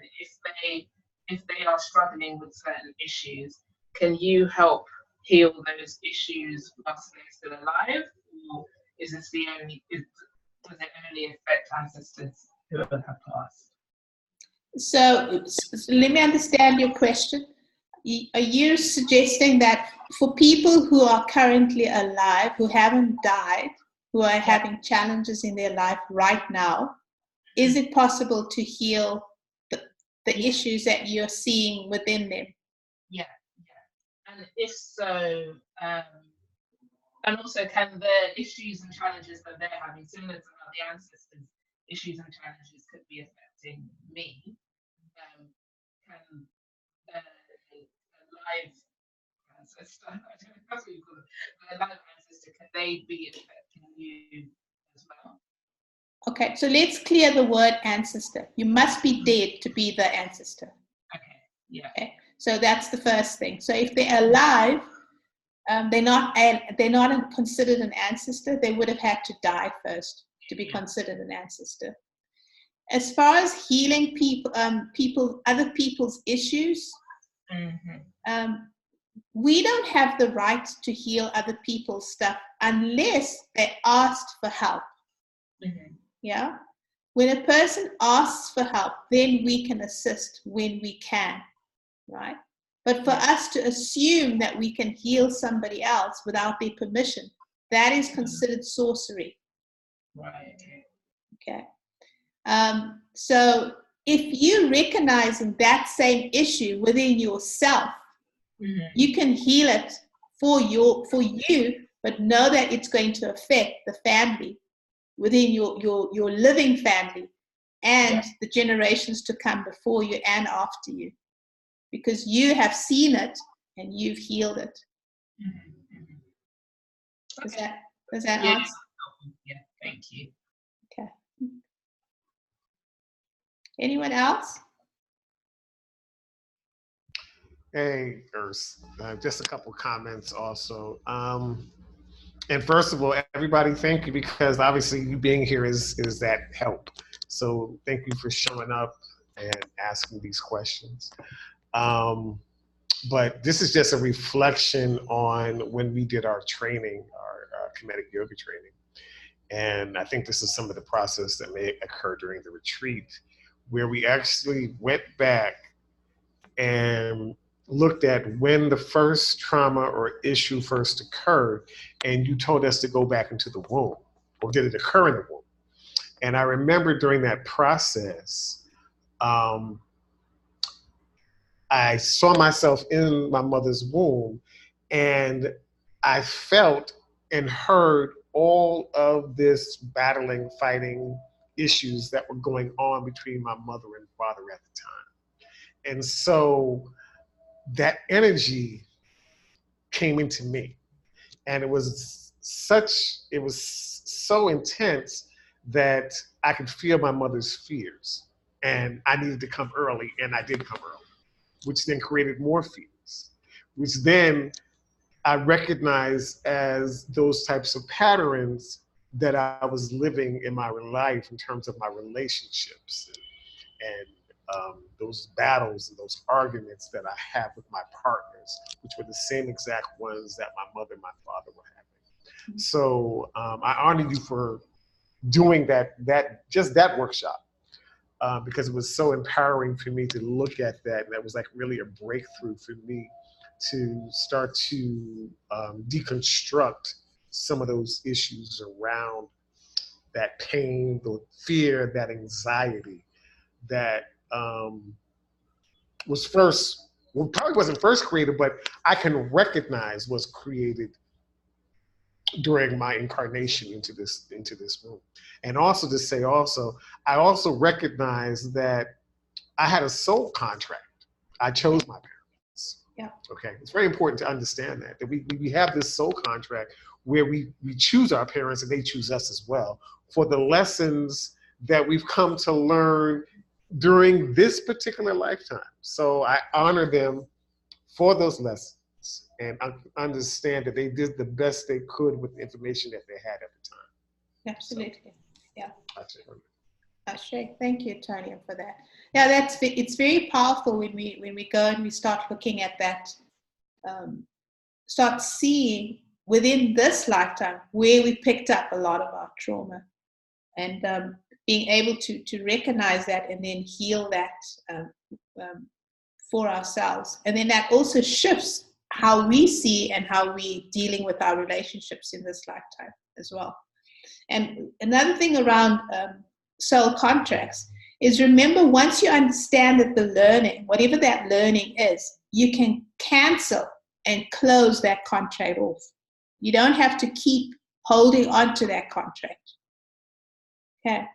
if they are struggling with certain issues, can you help heal those issues whilst they're still alive, or is this does it only affect ancestors who have passed? So let me understand your question. Are you suggesting that for people who are currently alive, who haven't died, who are having challenges in their life right now, is it possible to heal the issues that you're seeing within them? Yeah. And if so, and also can the issues and challenges that they're having, similar to how the ancestors' issues and challenges could be affecting me, can a live ancestor, I don't know, that's what you call it, a live ancestor, can they be affecting you as well? Okay, so let's clear the word ancestor. You must be dead to be the ancestor. Okay, yeah. Okay, so that's the first thing. So if they're alive, they're not considered an ancestor. They would have had to die first to be considered an ancestor. As far as healing other people's issues, we don't have the right to heal other people's stuff unless they asked for help. Yeah. When a person asks for help, then we can assist when we can, right? But for us to assume that we can heal somebody else without their permission, that is considered sorcery. Right. Okay. So if you're recognizing that same issue within yourself, you can heal it for you, but know that it's going to affect the family within your living family and the generations to come before you and after you, because you have seen it and you've healed it. Does that answer? Yeah, thank you. Okay. Anyone else? Hey, Urs, just a couple comments also. And first of all, everybody, thank you, because obviously you being here is that help. So thank you for showing up and asking these questions. But this is just a reflection on when we did our training, our kinetic yoga training. And I think this is some of the process that may occur during the retreat, where we actually went back and looked at when the first trauma or issue first occurred, and you told us to go back into the womb, or did it occur in the womb? And I remember during that process, I saw myself in my mother's womb, and I felt and heard all of this battling, fighting issues that were going on between my mother and father at the time. And so that energy came into me, and it was so intense that I could feel my mother's fears, and I needed to come early, and I did come early, which then created more fears, which then I recognized as those types of patterns that I was living in my life in terms of my relationships and those battles and those arguments that I have with my partners, which were the same exact ones that my mother and my father were having. So I honor you for doing that workshop. Because it was so empowering for me to look at that. And that was like really a breakthrough for me to start to deconstruct some of those issues around that pain, the fear, that anxiety that was first, well, probably wasn't first created, but I can recognize was created during my incarnation into this room. And also to say I also recognize that I had a soul contract. I chose my parents. Yeah. Okay. It's very important to understand that we have this soul contract where we choose our parents and they choose us as well for the lessons that we've come to learn during this particular lifetime. So I honor them for those lessons and understand that they did the best they could with the information that they had at the time. Absolutely. So, yeah. Ashe. Thank you, Tonya, for that. Yeah, it's very powerful when we go and we start looking at that, start seeing within this lifetime where we picked up a lot of our trauma, and being able to recognize that and then heal that for ourselves. And then that also shifts how we see and how we're dealing with our relationships in this lifetime as well. And another thing around soul contracts is, remember, once you understand that the learning, whatever that learning is, you can cancel and close that contract off. You don't have to keep holding on to that contract. Okay,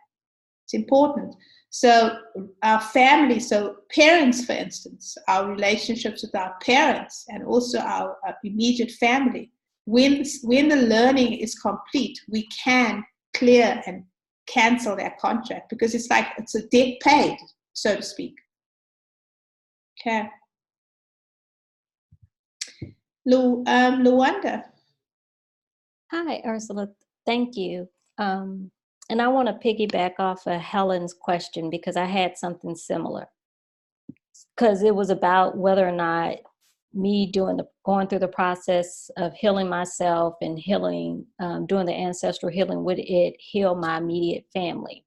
it's important. So our family, so parents, for instance, our relationships with our parents and also our immediate family, when the learning is complete, we can clear and cancel that contract, because it's like it's a debt paid, so to speak. Okay. Luanda. Hi, Ursula. Thank you. And I want to piggyback off of Helen's question, because I had something similar. Because it was about whether or not me going through the process of healing myself and healing, doing the ancestral healing, would it heal my immediate family?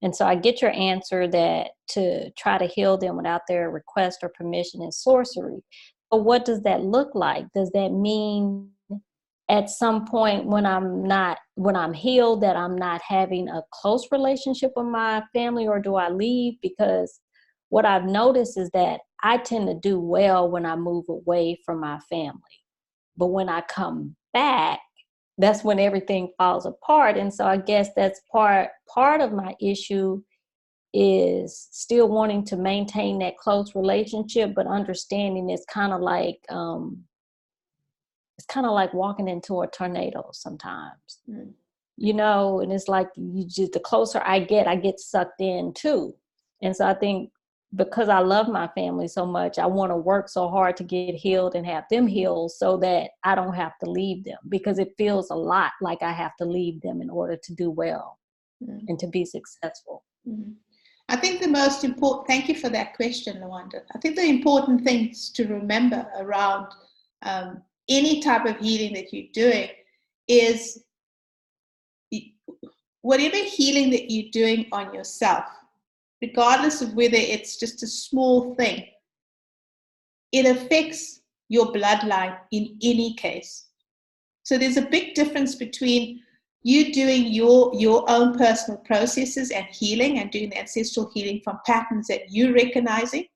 And so I get your answer that to try to heal them without their request or permission is sorcery. But what does that look like? Does that mean at some point when I'm healed, that I'm not having a close relationship with my family, or do I leave? Because what I've noticed is that I tend to do well when I move away from my family. But when I come back, that's when everything falls apart. And so I guess that's part of my issue, is still wanting to maintain that close relationship, but understanding it's kind of like walking into a tornado sometimes. You know, and it's like the closer I get sucked in too. And so I think because I love my family so much, I want to work so hard to get healed and have them healed so that I don't have to leave them, because it feels a lot like I have to leave them in order to do well and to be successful. I think the most important, thank you for that question, Luanda. I think the important things to remember around any type of healing that you're doing is whatever healing that you're doing on yourself, regardless of whether it's just a small thing, it affects your bloodline in any case. So there's a big difference between you doing your own personal processes and healing and doing the ancestral healing from patterns that you're recognizing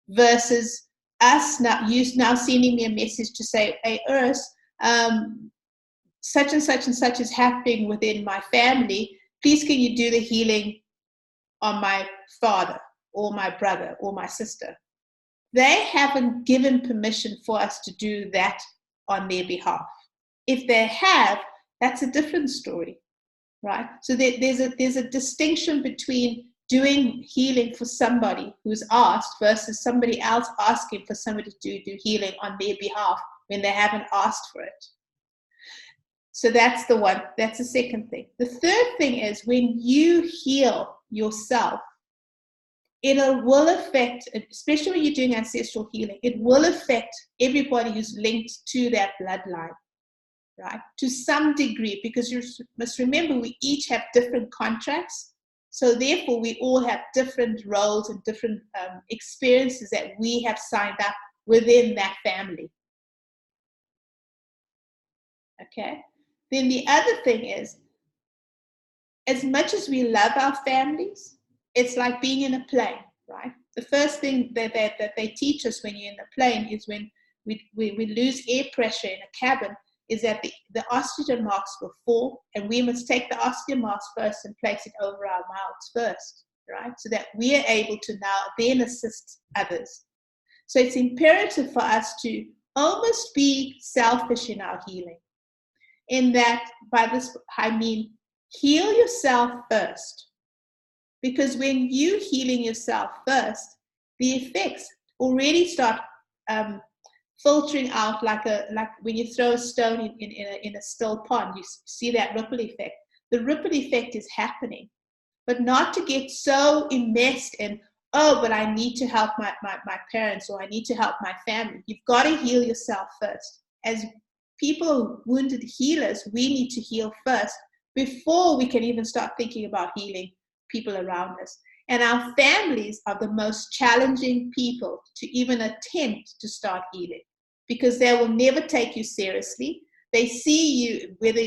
versus us now sending me a message to say, hey, Urs, such and such is happening within my family. Please can you do the healing on my father or my brother or my sister? They haven't given permission for us to do that on their behalf. If they have, that's a different story, right? So there's a distinction between doing healing for somebody who's asked versus somebody else asking for somebody to do healing on their behalf when they haven't asked for it. So that's the one. That's the second thing. The third thing is when you heal yourself, it will affect, especially when you're doing ancestral healing, it will affect everybody who's linked to that bloodline, right? To some degree, because you must remember we each have different contracts. So therefore, we all have different roles and different experiences that we have signed up within that family. Okay? Then the other thing is, as much as we love our families, it's like being in a plane, right? The first thing that they teach us when you're in a plane is when we lose air pressure in a cabin, is that the oxygen masks will fall, and we must take the oxygen mask first and place it over our mouths first, right? So that we are able to now then assist others. So it's imperative for us to almost be selfish in our healing. In that, by this, I mean, heal yourself first. Because when you healing yourself first, the effects already start filtering out like when you throw a stone in a still pond, you see that ripple effect. The ripple effect is happening, but not to get so immersed in, oh, but I need to help my parents, or I need to help my family. You've got to heal yourself first. As people, wounded healers, we need to heal first before we can even start thinking about healing people around us. And our families are the most challenging people to even attempt to start healing, because they will never take you seriously. They see you, whether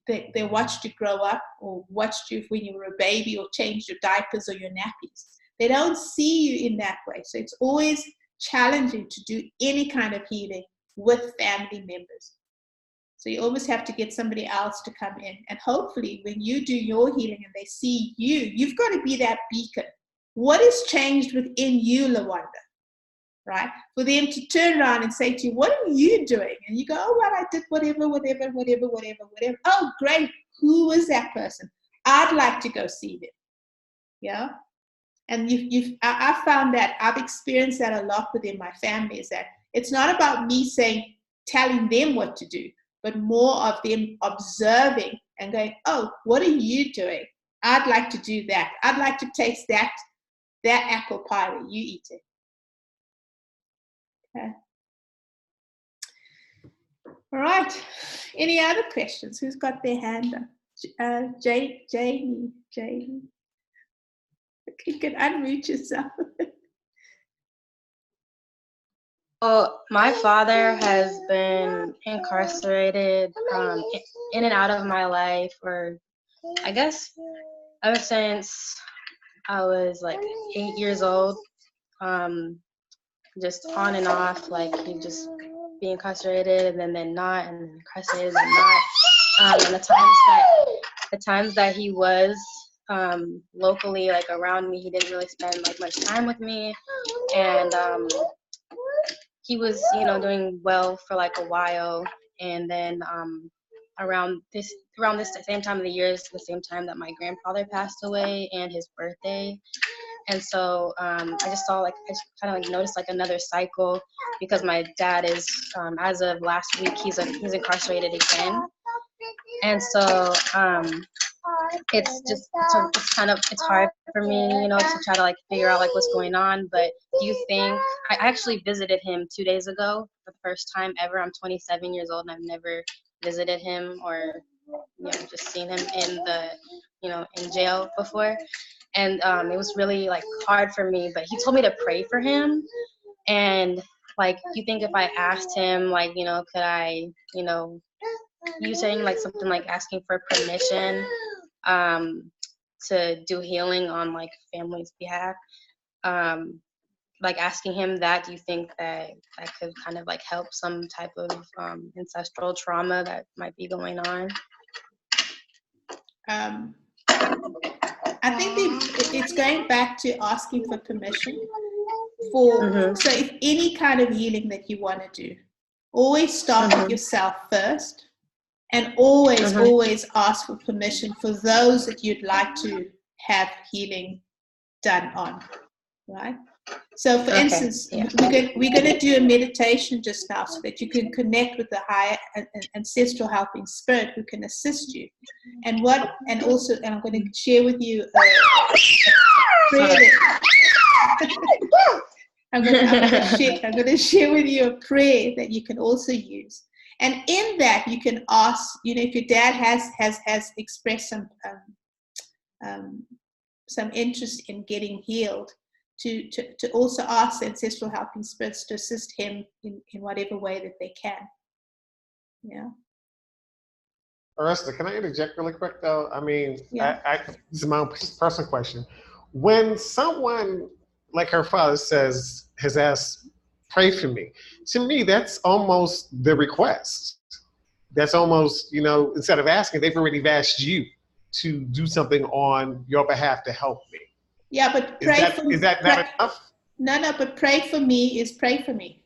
they watched you grow up or watched you when you were a baby or changed your diapers or your nappies. They don't see you in that way. So it's always challenging to do any kind of healing with family members. So you almost have to get somebody else to come in. And hopefully when you do your healing and they see you, you've got to be that beacon. What has changed within you, Lawanda? Right? For them to turn around and say to you, what are you doing? And you go, oh, well, I did whatever. Oh, great. Who was that person? I'd like to go see them. Yeah? And I found that, I've experienced that a lot within my family, is that it's not about me telling them what to do, but more of them observing and going, oh, what are you doing? I'd like to do that. I'd like to taste that apple pie that you eat it. Okay. All right. Any other questions? Who's got their hand up? Jamie. You can unmute yourself. Well, my father has been incarcerated in and out of my life, or I guess ever since I was like 8 years old. Just on and off, like he'd just be incarcerated and then not, and then incarcerated and not. And the times that he was locally, like around me, he didn't really spend like much time with me, and he was, doing well for like a while, and then around this same time of the year is the same time that my grandfather passed away and his birthday. And so I just kind of noticed like another cycle, because my dad is, as of last week, he's incarcerated again. And so it's hard for me, to try to like figure out like what's going on. But do you think, I actually visited him 2 days ago for the first time ever. I'm 27 years old and I've never visited him or, just seen him in jail before. And it was really like hard for me, but he told me to pray for him. And Like, do you think if I asked him, like, you know, could I, you know, you saying like something like asking for permission to do healing on like family's behalf, like asking him that, do you think that that could kind of like help some type of ancestral trauma that might be going on? I think it's going back to asking for permission for, so if any kind of healing that you want to do, always start with yourself first, and always ask for permission for those that you'd like to have healing done on, right? So for instance, we're going to do a meditation just now so that you can connect with the higher ancestral helping spirit who can assist you. And I'm going to share with you a prayer I'm going to share with you a prayer that you can also use. And in that you can ask, you know, if your dad has expressed some interest in getting healed, to also ask the ancestral helping spirits to assist him in whatever way that they can. Yeah. Ursula, can I interject really quick though? I mean, yeah. This is my own personal question. When someone like her father has asked, pray for me, to me, that's almost the request. That's almost, you know, instead of asking, they've already asked you to do something on your behalf to help me. Yeah, but pray for me. Is that not enough? No, but pray for me is pray for me.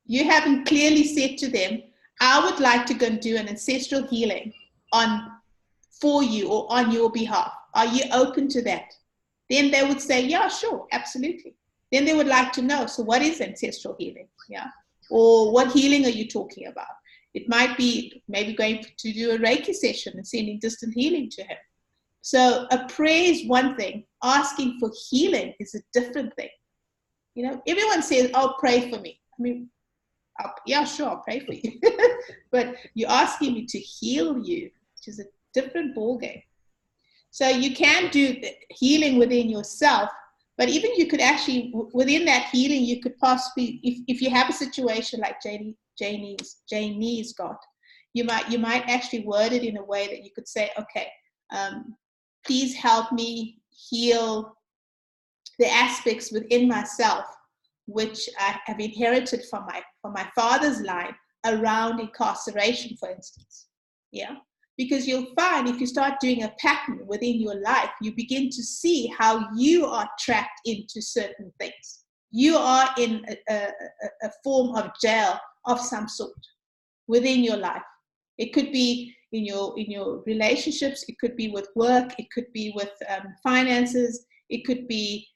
You haven't clearly said to them, I would like to go and do an ancestral healing for you or on your behalf. Are you open to that? Then they would say, yeah, sure, absolutely. Then they would like to know, so what is ancestral healing? Yeah. Or what healing are you talking about? It might be maybe going to do a Reiki session and sending distant healing to him. So a prayer is one thing. Asking for healing is a different thing. You know, everyone says, oh, pray for me. I mean, yeah, sure, I'll pray for you. But you're asking me to heal you, which is a different ballgame. So you can do the healing within yourself, but even you could actually, within that healing, you could possibly, if you have a situation like Janie's got, you might actually word it in a way that you could say, okay, please help me heal the aspects within myself which I have inherited from my father's line around incarceration, for instance. Yeah, because you'll find if you start doing a pattern within your life, you begin to see how you are trapped into certain things. You are in a form of jail of some sort within your life. It could be in your relationships, it could be with work, it could be with finances, it could be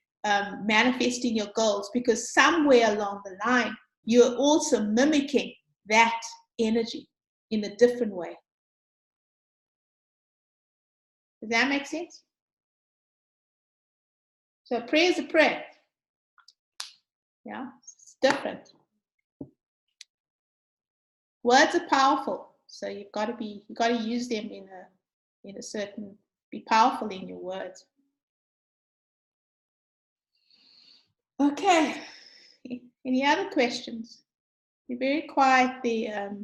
manifesting your goals, because somewhere along the line you're also mimicking that energy in a different way. Does that make sense? So prayer is a prayer. Yeah, it's different. Words are powerful, so you've got to use them in a certain, be powerful in your words. Okay. Any other questions? You're very quiet there.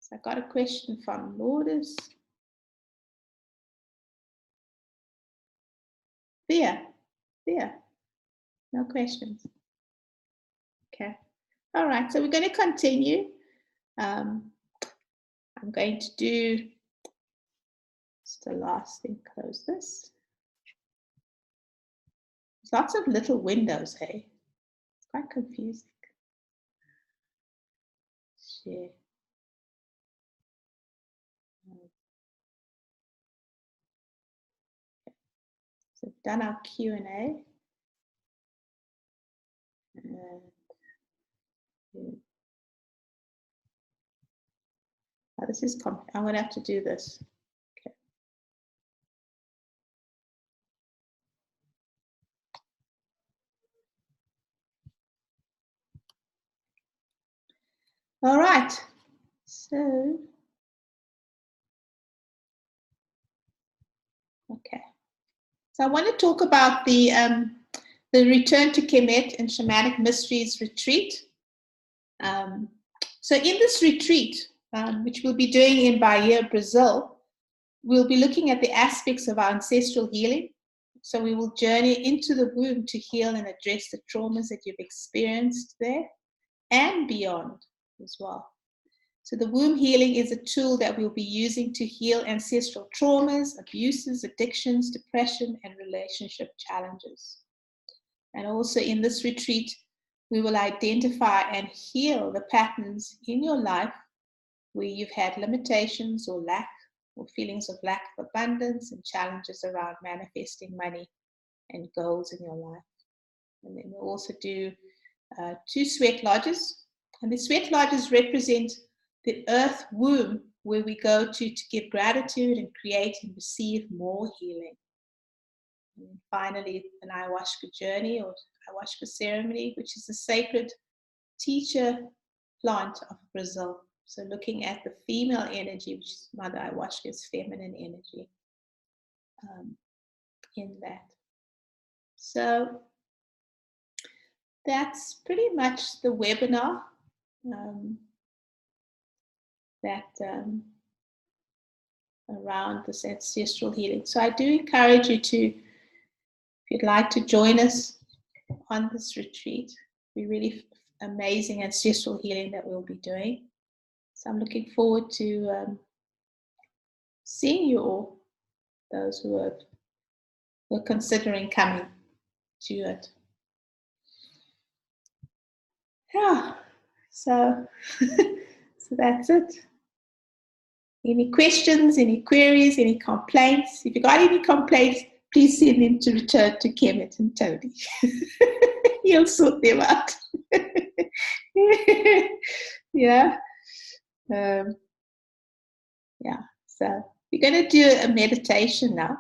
So I got a question from Lourdes. There. No questions. Okay. All right. So we're going to continue. I'm going to do just the last thing. Close this. There's lots of little windows, hey? It's quite confusing. Share. So we've done our Q&A. Oh, this is I'm going to have to do this. Okay. All right. So, okay. So I want to talk about the the Return to Kemet and Shamanic Mysteries retreat. So in this retreat, which we'll be doing in Bahia, Brazil, we'll be looking at the aspects of our ancestral healing. So we will journey into the womb to heal and address the traumas that you've experienced there and beyond as well. So the womb healing is a tool that we'll be using to heal ancestral traumas, abuses, addictions, depression, and relationship challenges. And also in this retreat, we will identify and heal the patterns in your life where you've had limitations or lack, or feelings of lack of abundance and challenges around manifesting money and goals in your life. And then we'll also do 2 sweat lodges. And the sweat lodges represent the earth womb where we go to give gratitude and create and receive more healing. And then finally, an ayahuasca journey or ayahuasca ceremony, which is the sacred teacher plant of Brazil. So looking at the female energy, which is Mother Ayahuasca's feminine energy in that. So that's pretty much the webinar around this ancestral healing. So I do encourage you to, if you'd like to join us on this retreat, be really amazing ancestral healing that we'll be doing. So I'm looking forward to seeing you all, those who are considering coming to it. Yeah, so that's it. Any questions, any queries, any complaints? If you got any complaints, please send them to Return to Kemet and Tony. He'll sort them out. Yeah. Yeah, so we're going to do a meditation now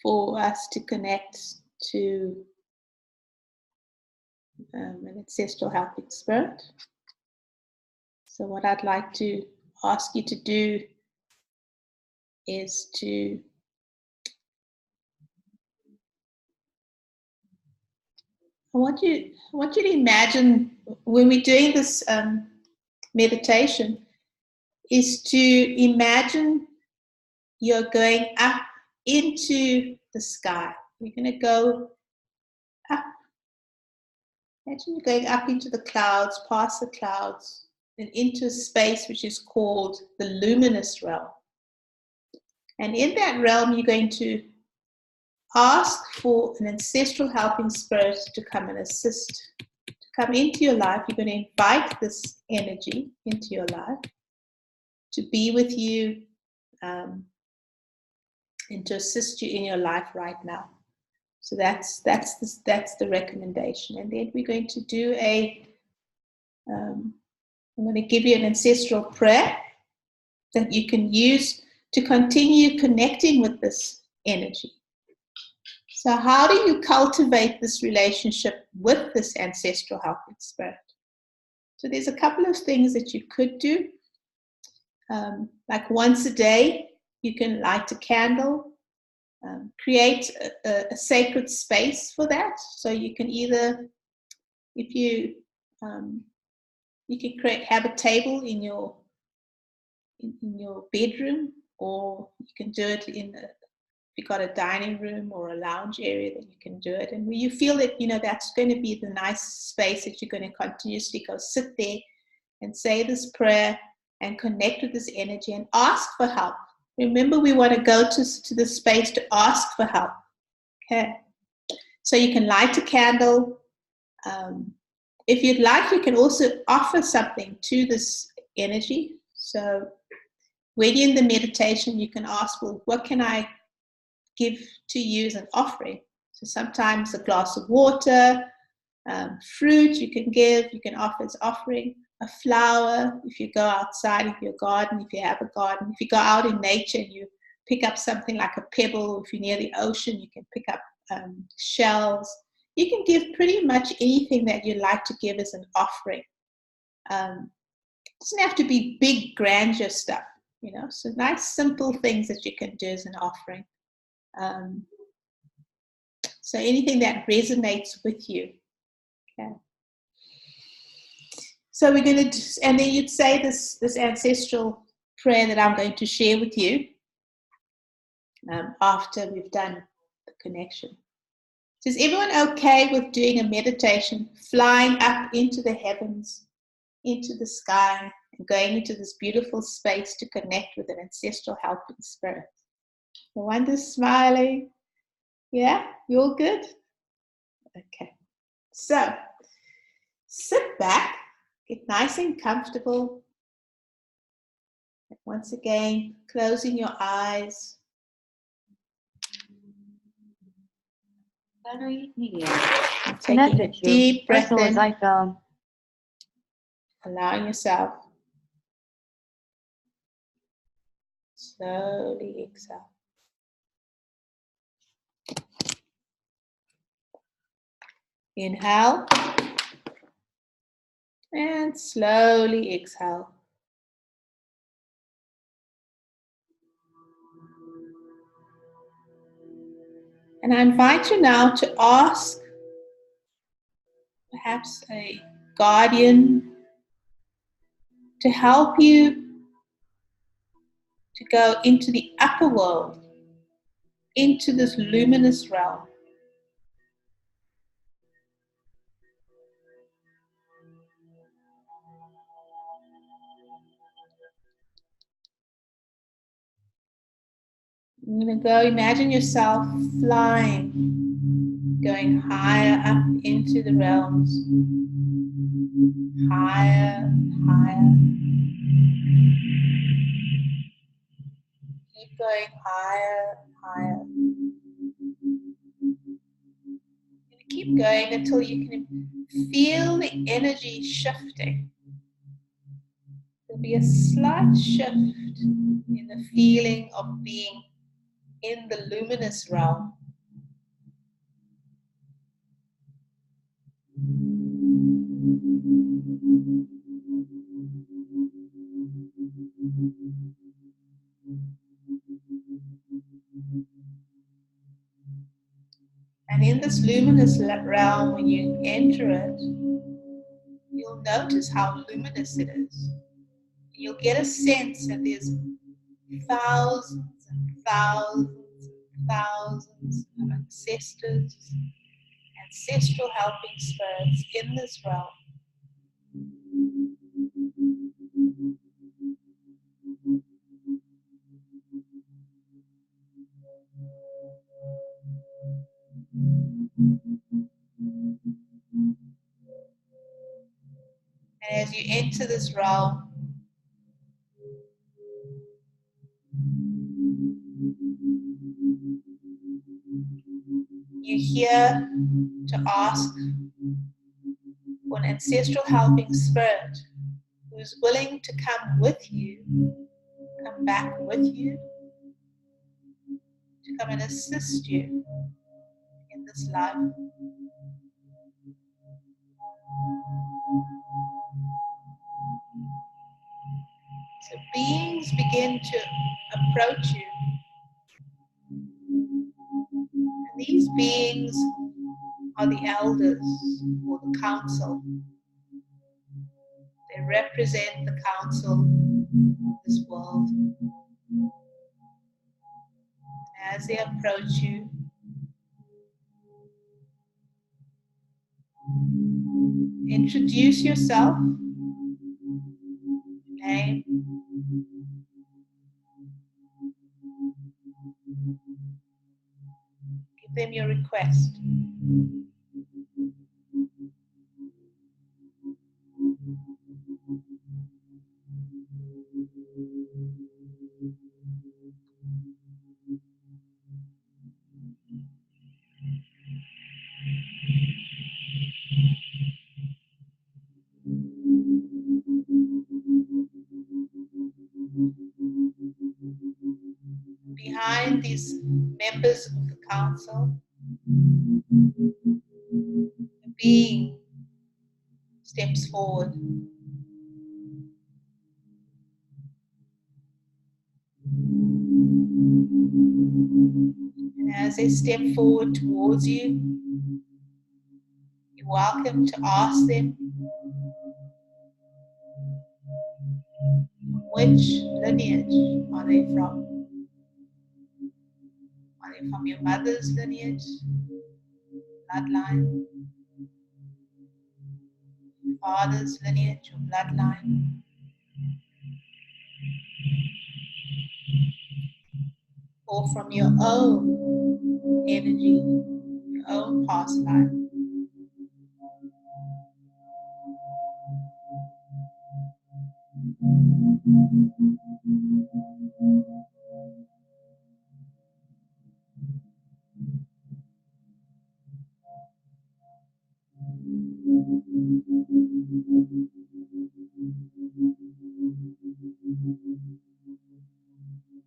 for us to connect to an ancestral helping spirit. So what I'd like to ask you to do is to I want you to imagine when we're doing this meditation is to imagine you're going up into the sky. You're going to go up. Imagine you're going up into the clouds, past the clouds, and into a space which is called the luminous realm. And in that realm, you're going to ask for an ancestral helping spirit to come and assist, to come into your life. You're going to invite this energy into your life to be with you and to assist you in your life right now. So that's the recommendation. And then we're going to do I'm going to give you an ancestral prayer that you can use to continue connecting with this energy. So how do you cultivate this relationship with this ancestral helping spirit? So there's a couple of things that you could do. Like once a day, you can light a candle, create a sacred space for that. So you can either, if you can have a table in your bedroom, or you can do it if you've got a dining room or a lounge area, that you can do it. And where you feel that, that's going to be the nice space that you're going to continuously go sit there and say this prayer and connect with this energy and ask for help. Remember, we want to go to the space to ask for help. Okay. So you can light a candle. If you'd like, you can also offer something to this energy. So when you're in the meditation, you can ask, well, what can I give to you as an offering? So sometimes a glass of water, fruit you can give, you can offer as offering, a flower, if you go outside of your garden, if you have a garden, if you go out in nature and you pick up something like a pebble, if you're near the ocean, you can pick up shells. You can give pretty much anything that you like to give as an offering. It doesn't have to be big grandeur stuff, so nice simple things that you can do as an offering. So anything that resonates with you. Okay. So we're going to, and then you'd say this ancestral prayer that I'm going to share with you after we've done the connection. So is everyone okay with doing a meditation, flying up into the heavens, into the sky, and going into this beautiful space to connect with an ancestral helping spirit? The one that's smiling. Yeah, you all good? Okay. So sit back, get nice and comfortable. Once again, closing your eyes. Taking a deep breath in, allowing yourself. Slowly exhale. Inhale. And slowly exhale. And I invite you now to ask perhaps a guardian to help you to go into the upper world, into this luminous realm. You're going to go, imagine yourself flying, going higher up into the realms, higher and higher. Keep going higher and higher. And keep going until you can feel the energy shifting. There'll be a slight shift in the feeling of being in the luminous realm. And in this luminous realm, when you enter it, you'll notice how luminous it is. You'll get a sense that there's thousands and thousands and thousands of ancestors, ancestral helping spirits in this realm. And as you enter this realm, you're here to ask for an ancestral helping spirit who's willing to come with you, come back with you, to come and assist you in this life. So beings begin to approach you. And these beings are the elders or the council. They represent the council of this world. As they approach you, introduce yourself, name, give them your request. Behind these members of the council, a being steps forward. And as they step forward towards you, you're welcome to ask them which lineage are they from. Are they from your mother's lineage, bloodline, father's lineage or bloodline, or from your own energy, your own past life?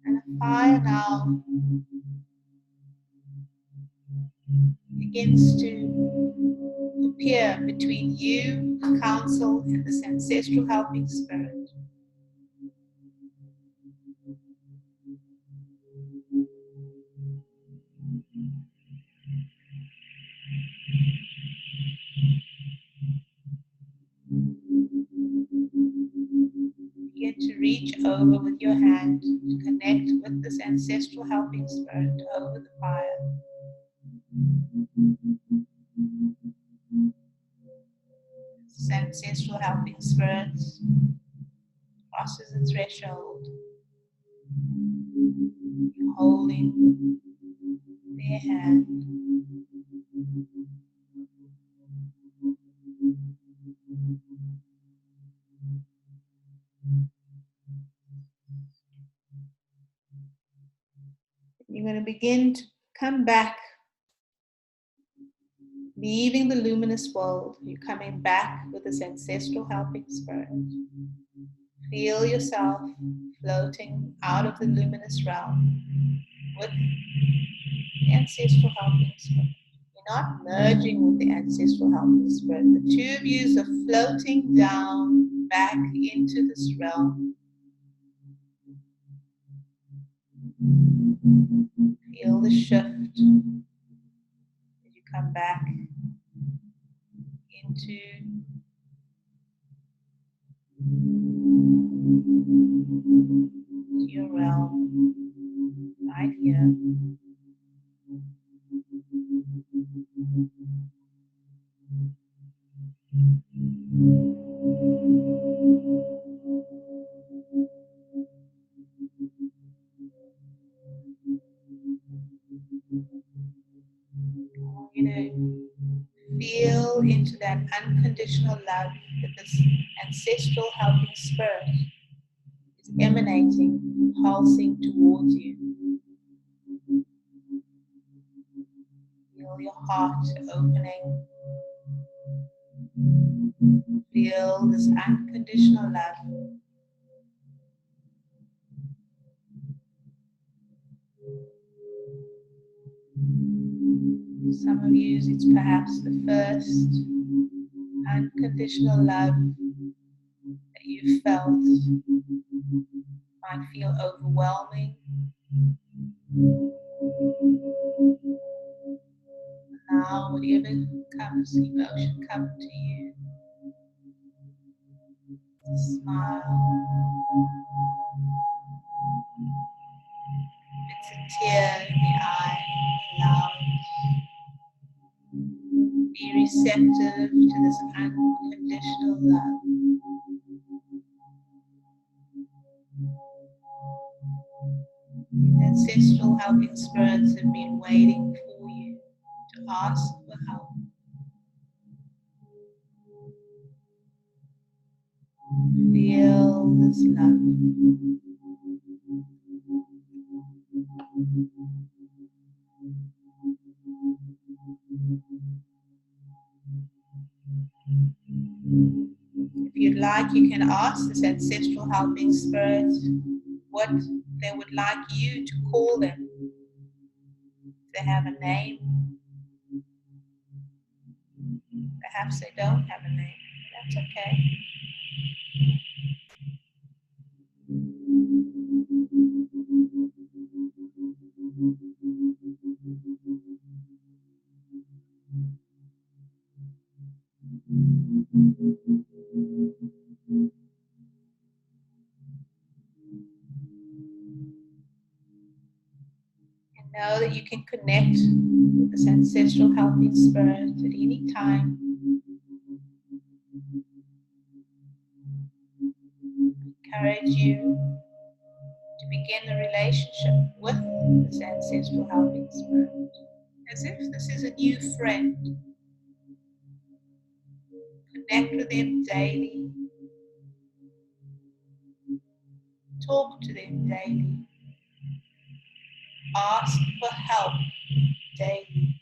And a fire now begins to appear between you, the council, and this ancestral helping spirit. Begin to reach over with your hand to connect with this ancestral helping spirit over the fire. This ancestral helping spirit crosses the threshold. You're holding their hand. You're going to begin to come back, leaving the luminous world. You're coming back with this ancestral helping spirit. Feel yourself floating out of the luminous realm with the ancestral helping spirit. You're not merging with the ancestral helping spirit. The two of you are floating down back into this realm. Feel the shift as you come back into your realm right here. You know, feel into that unconditional love that this ancestral helping spirit is emanating, pulsing towards you. Feel your heart opening. Feel this unconditional love. Some of you, it's perhaps the first unconditional love that you've felt. Might feel overwhelming. Now, whatever comes, emotion comes to you, smile. If it's a tear in the eye, allow it. Be receptive to this unconditional love. The ancestral helping spirits have been waiting for you to ask for help. Feel this love. If you'd like, you can ask this ancestral helping spirit what they would like you to call them. If they have a name, perhaps they don't have a name. That's okay. Know that you can connect with this ancestral helping spirit at any time. Encourage you to begin a relationship with this ancestral helping spirit as if this is a new friend. Connect with them daily. Talk to them daily. Ask for help daily.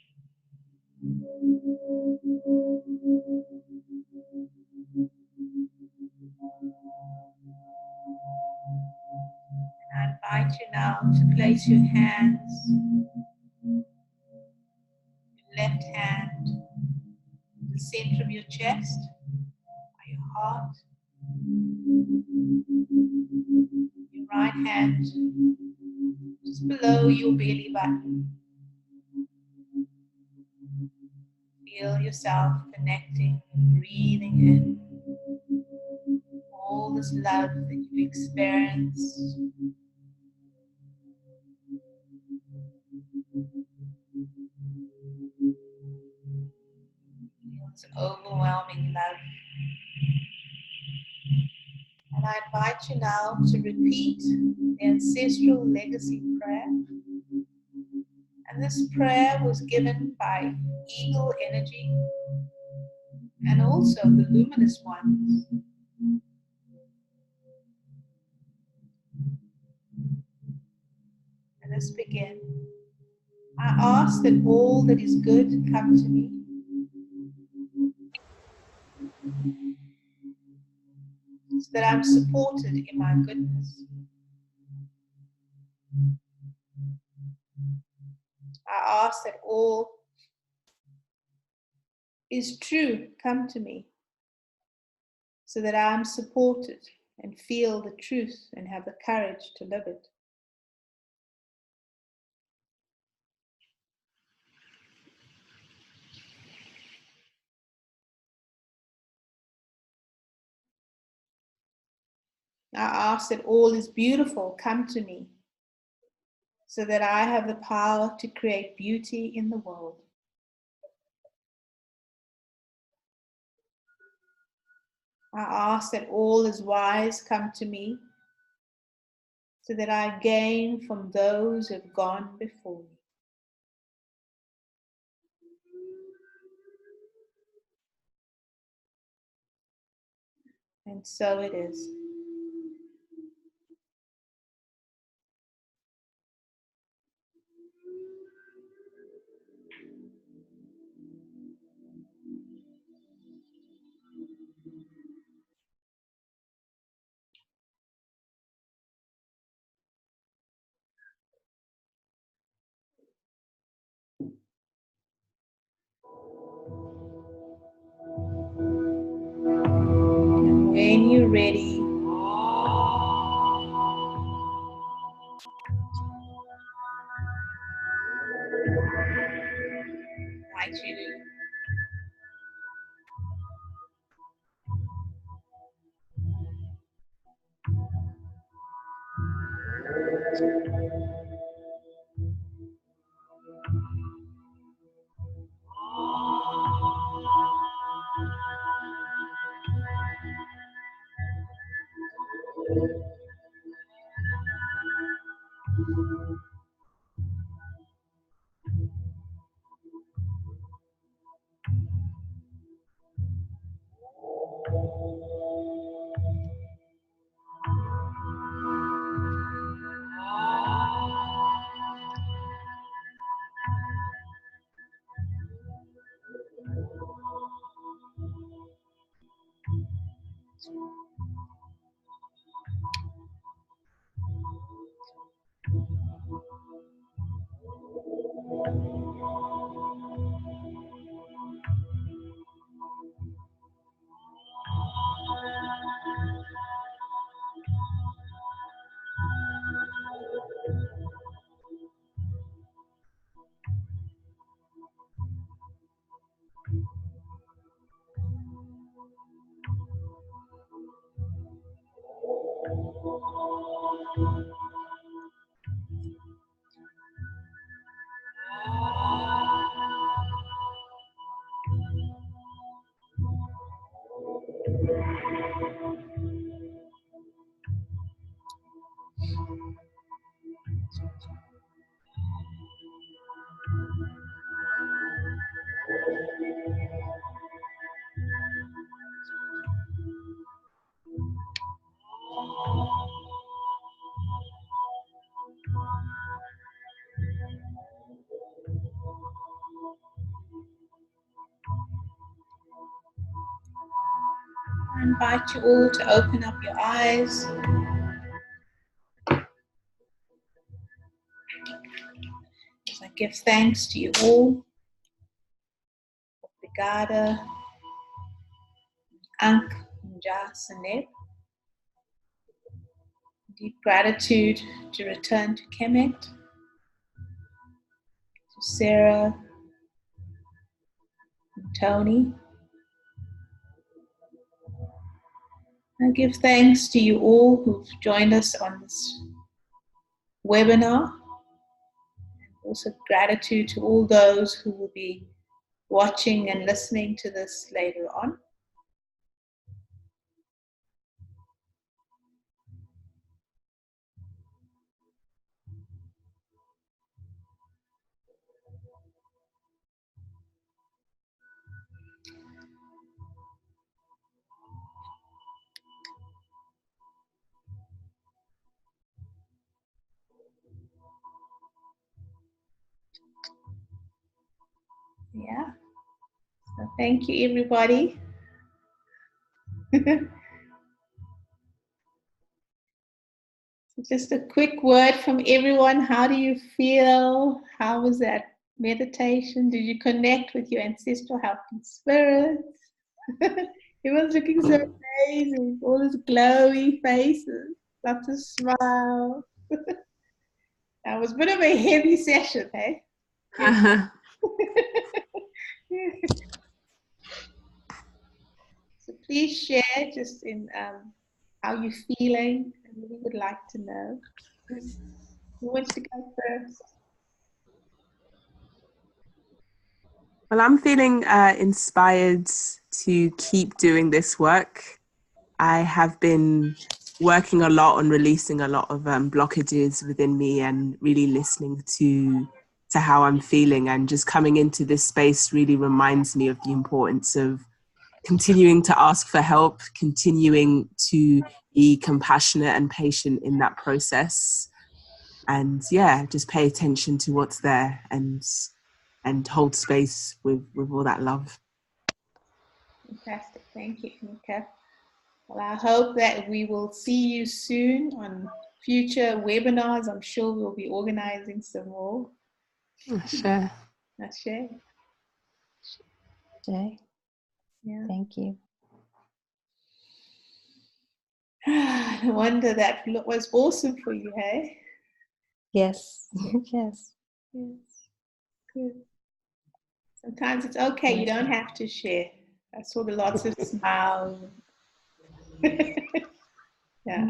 And I invite you now to place your hands, your left hand, in the center of your chest, by your heart. Your right hand just below your belly button. Feel yourself connecting and breathing in all this love that you've experienced. Feel this overwhelming love. And I invite you now to repeat the ancestral legacy prayer. And this prayer was given by eagle energy and also the luminous ones. And let's begin. I ask that all that is good come to me. So that I'm supported in my goodness. I ask that all is true come to me. So that I'm supported and feel the truth and have the courage to live it. I ask that all is beautiful come to me, so that I have the power to create beauty in the world. I ask that all is wise come to me, so that I gain from those who have gone before me. And so it is. And when you're ready, I invite you to invite you all to open up your eyes. As I give thanks to you all. Obrigada. Ank Njasaneb. Deep gratitude to return to Kemet, to Sarah, and Tony. I give thanks to you all who've joined us on this webinar. And also gratitude to all those who will be watching and listening to this later on. Yeah. So thank you, everybody. Just a quick word from everyone. How do you feel? How was that meditation? Did you connect with your ancestral helping spirits? Everyone's looking so amazing. All these glowy faces. Lots of smiles. That was a bit of a heavy session, hey? So please share just in how you're feeling. I really would like to know. Who wants to go first? Well, I'm feeling inspired to keep doing this work. I have been working a lot on releasing a lot of blockages within me and really listening to how I'm feeling, and just coming into this space really reminds me of the importance of continuing to ask for help, continuing to be compassionate and patient in that process. And yeah, just pay attention to what's there and hold space with all that love. Fantastic. Thank you, Nika. Well, I hope that we will see you soon on future webinars. I'm sure we'll be organizing some more. Sure. Ashe. Jay, Yeah. thank you. No wonder that was awesome for you, hey? Yes, yes. Yes. Good. Sometimes it's okay. You don't have to share. I saw the lots of smiles. Yeah.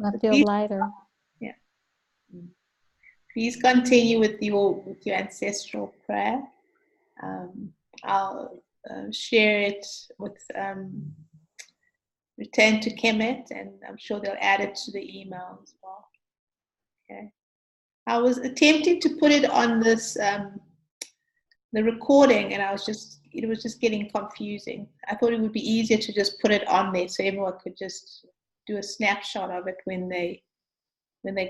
I feel lighter. Yeah. Please continue with your ancestral prayer. I'll share it with Return to Kemet, and I'm sure they'll add it to the email as well. Okay. I was attempting to put it on this the recording, and it was just getting confusing. I thought it would be easier to just put it on there so everyone could just do a snapshot of it when they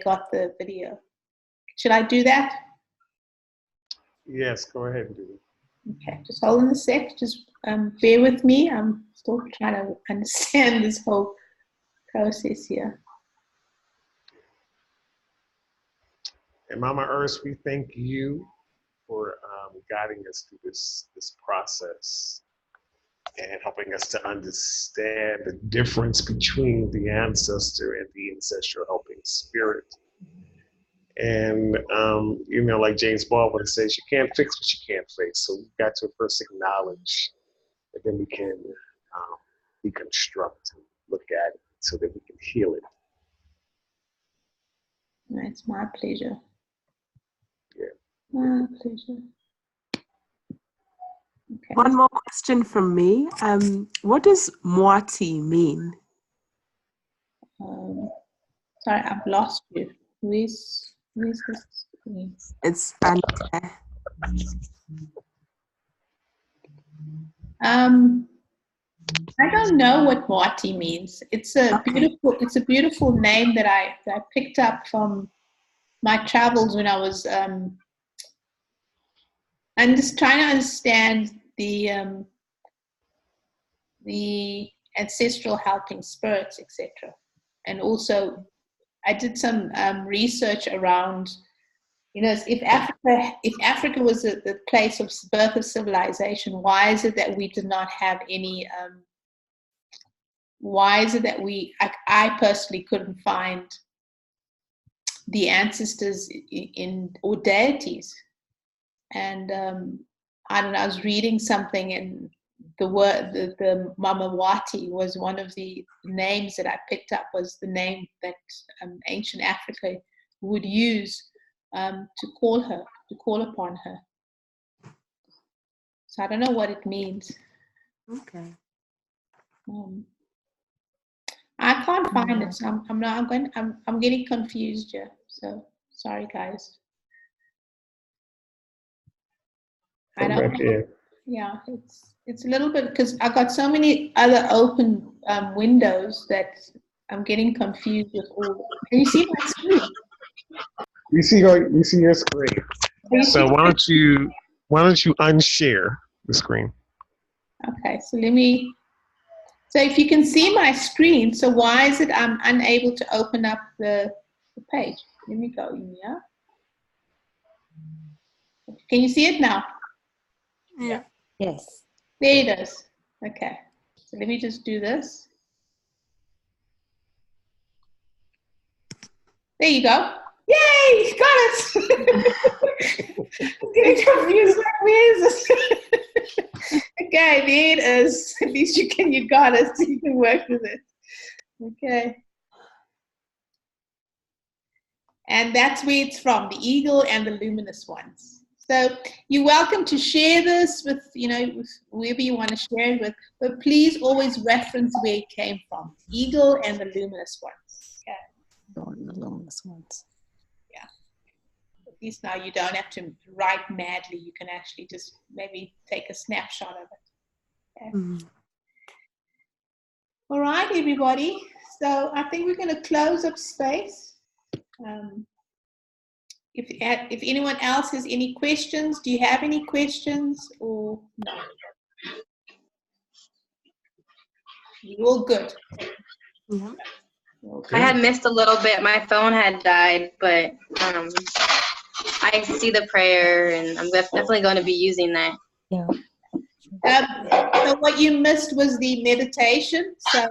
got the video. Should I do that? Yes, go ahead and do it. Okay, just hold on a sec. Just bear with me. I'm still trying to understand this whole process here. And Mama Earth, we thank you for guiding us through this process and helping us to understand the difference between the ancestor and the ancestral helping spirit. And, you know, like James Baldwin says, you can't fix what you can't face. So we've got to first acknowledge, and then we can deconstruct and look at it so that we can heal it. It's my pleasure. Yeah. My pleasure. Okay. One more question from me. What does moiti mean? Sorry, I've lost you. Where's this screen? It's I don't know what moiti means. It's a beautiful name that I picked up from my travels when I was I'm just trying to understand the ancestral helping spirits, etc. And also, I did some research around, you know, if Africa was the place of birth of civilization, why is it that we did not have any? Why is it that I personally couldn't find the ancestors or deities? And I don't know, I was reading something, and the Mamawati was one of the names that I picked up, was the name that ancient Africa would use to call upon her. So I don't know what it means. Okay. I can't find it, so I'm getting confused here. So sorry, guys. I don't know. Yeah, it's a little bit, because I got so many other open windows that I'm getting confused with all. Can you see my screen? You see your screen. So why don't you unshare the screen? Okay, so let me. So if you can see my screen, so why is it I'm unable to open up the page? Let me go in here. Can you see it now? Yeah. Yes. There it is. Okay. So let me just do this. There you go. Yay! Got it! I'm getting confused. Like, where is this? Okay, there it is. At least you got it. So you can work with it. Okay. And that's where it's from, the eagle and the luminous ones. So you're welcome to share this with, you know, with whoever you want to share it with, but please always reference where it came from. Eagle and the luminous ones. Okay. The luminous ones. Yeah. At least now you don't have to write madly. You can actually just maybe take a snapshot of it. Okay. Mm. All right, everybody. So I think we're going to close up space. If anyone else has any questions, do you have any questions or no? You're all good. Yeah. I had missed a little bit. My phone had died, but I see the prayer, and I'm definitely going to be using that. Yeah. So what you missed was the meditation. So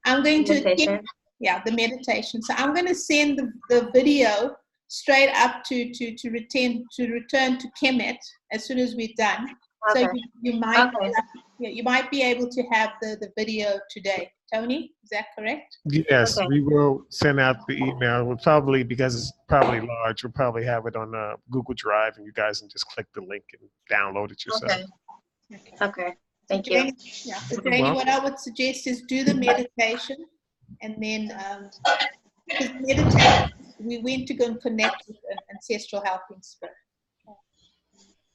I'm going to the meditation. So I'm going to send the video straight up to return to Kemet as soon as we're done. Okay. So you might be able to have the video today. Tony, is that correct? Yes, we will send out the email. We'll probably, because it's probably large, we'll probably have it on Google Drive, and you guys can just click the link and download it yourself. Okay. Thank you. Yeah. So Janie, what I would suggest is do the meditation, and then because meditation, we went to go and connect with an ancestral helping spirit.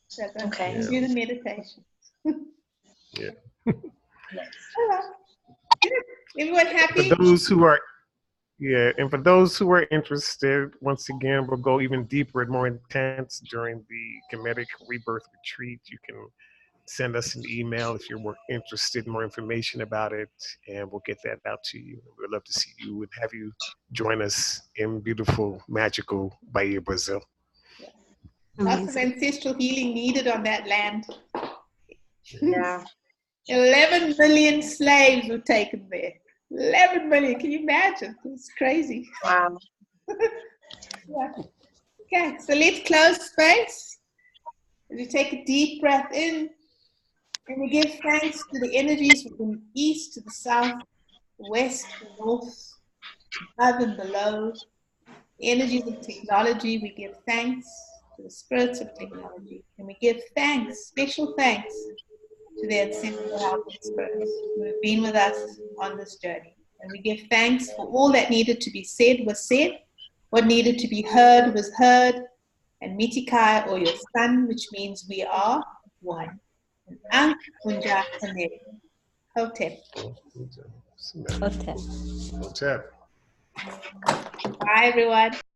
So do the meditation. Yeah. All right. Everyone happy? For those who are, and for those who are interested, once again, we'll go even deeper and more intense during the Kemetic Rebirth Retreat. You can send us an email if you're more interested in more information about it, and we'll get that out to you. We'd love to see you and have you join us in beautiful, magical Bahia, Brazil. Lots of ancestral healing needed on that land. Yeah. 11 million slaves were taken there. 11 million, can you imagine? It's crazy. Wow. Yeah. Okay, so let's close space. We take a deep breath in, and we give thanks to the energies from the east to the south, the west, the north, above and below. The energies of technology, we give thanks to the spirits of technology. And we give thanks, special thanks, to the ancestral helping spirits who have been with us on this journey. And we give thanks for all that needed to be said was said, what needed to be heard was heard, and Mitikai, or your son, which means we are one. And Ankh Punja Kane. Hotep. Hotep. Hotep. Bye, everyone.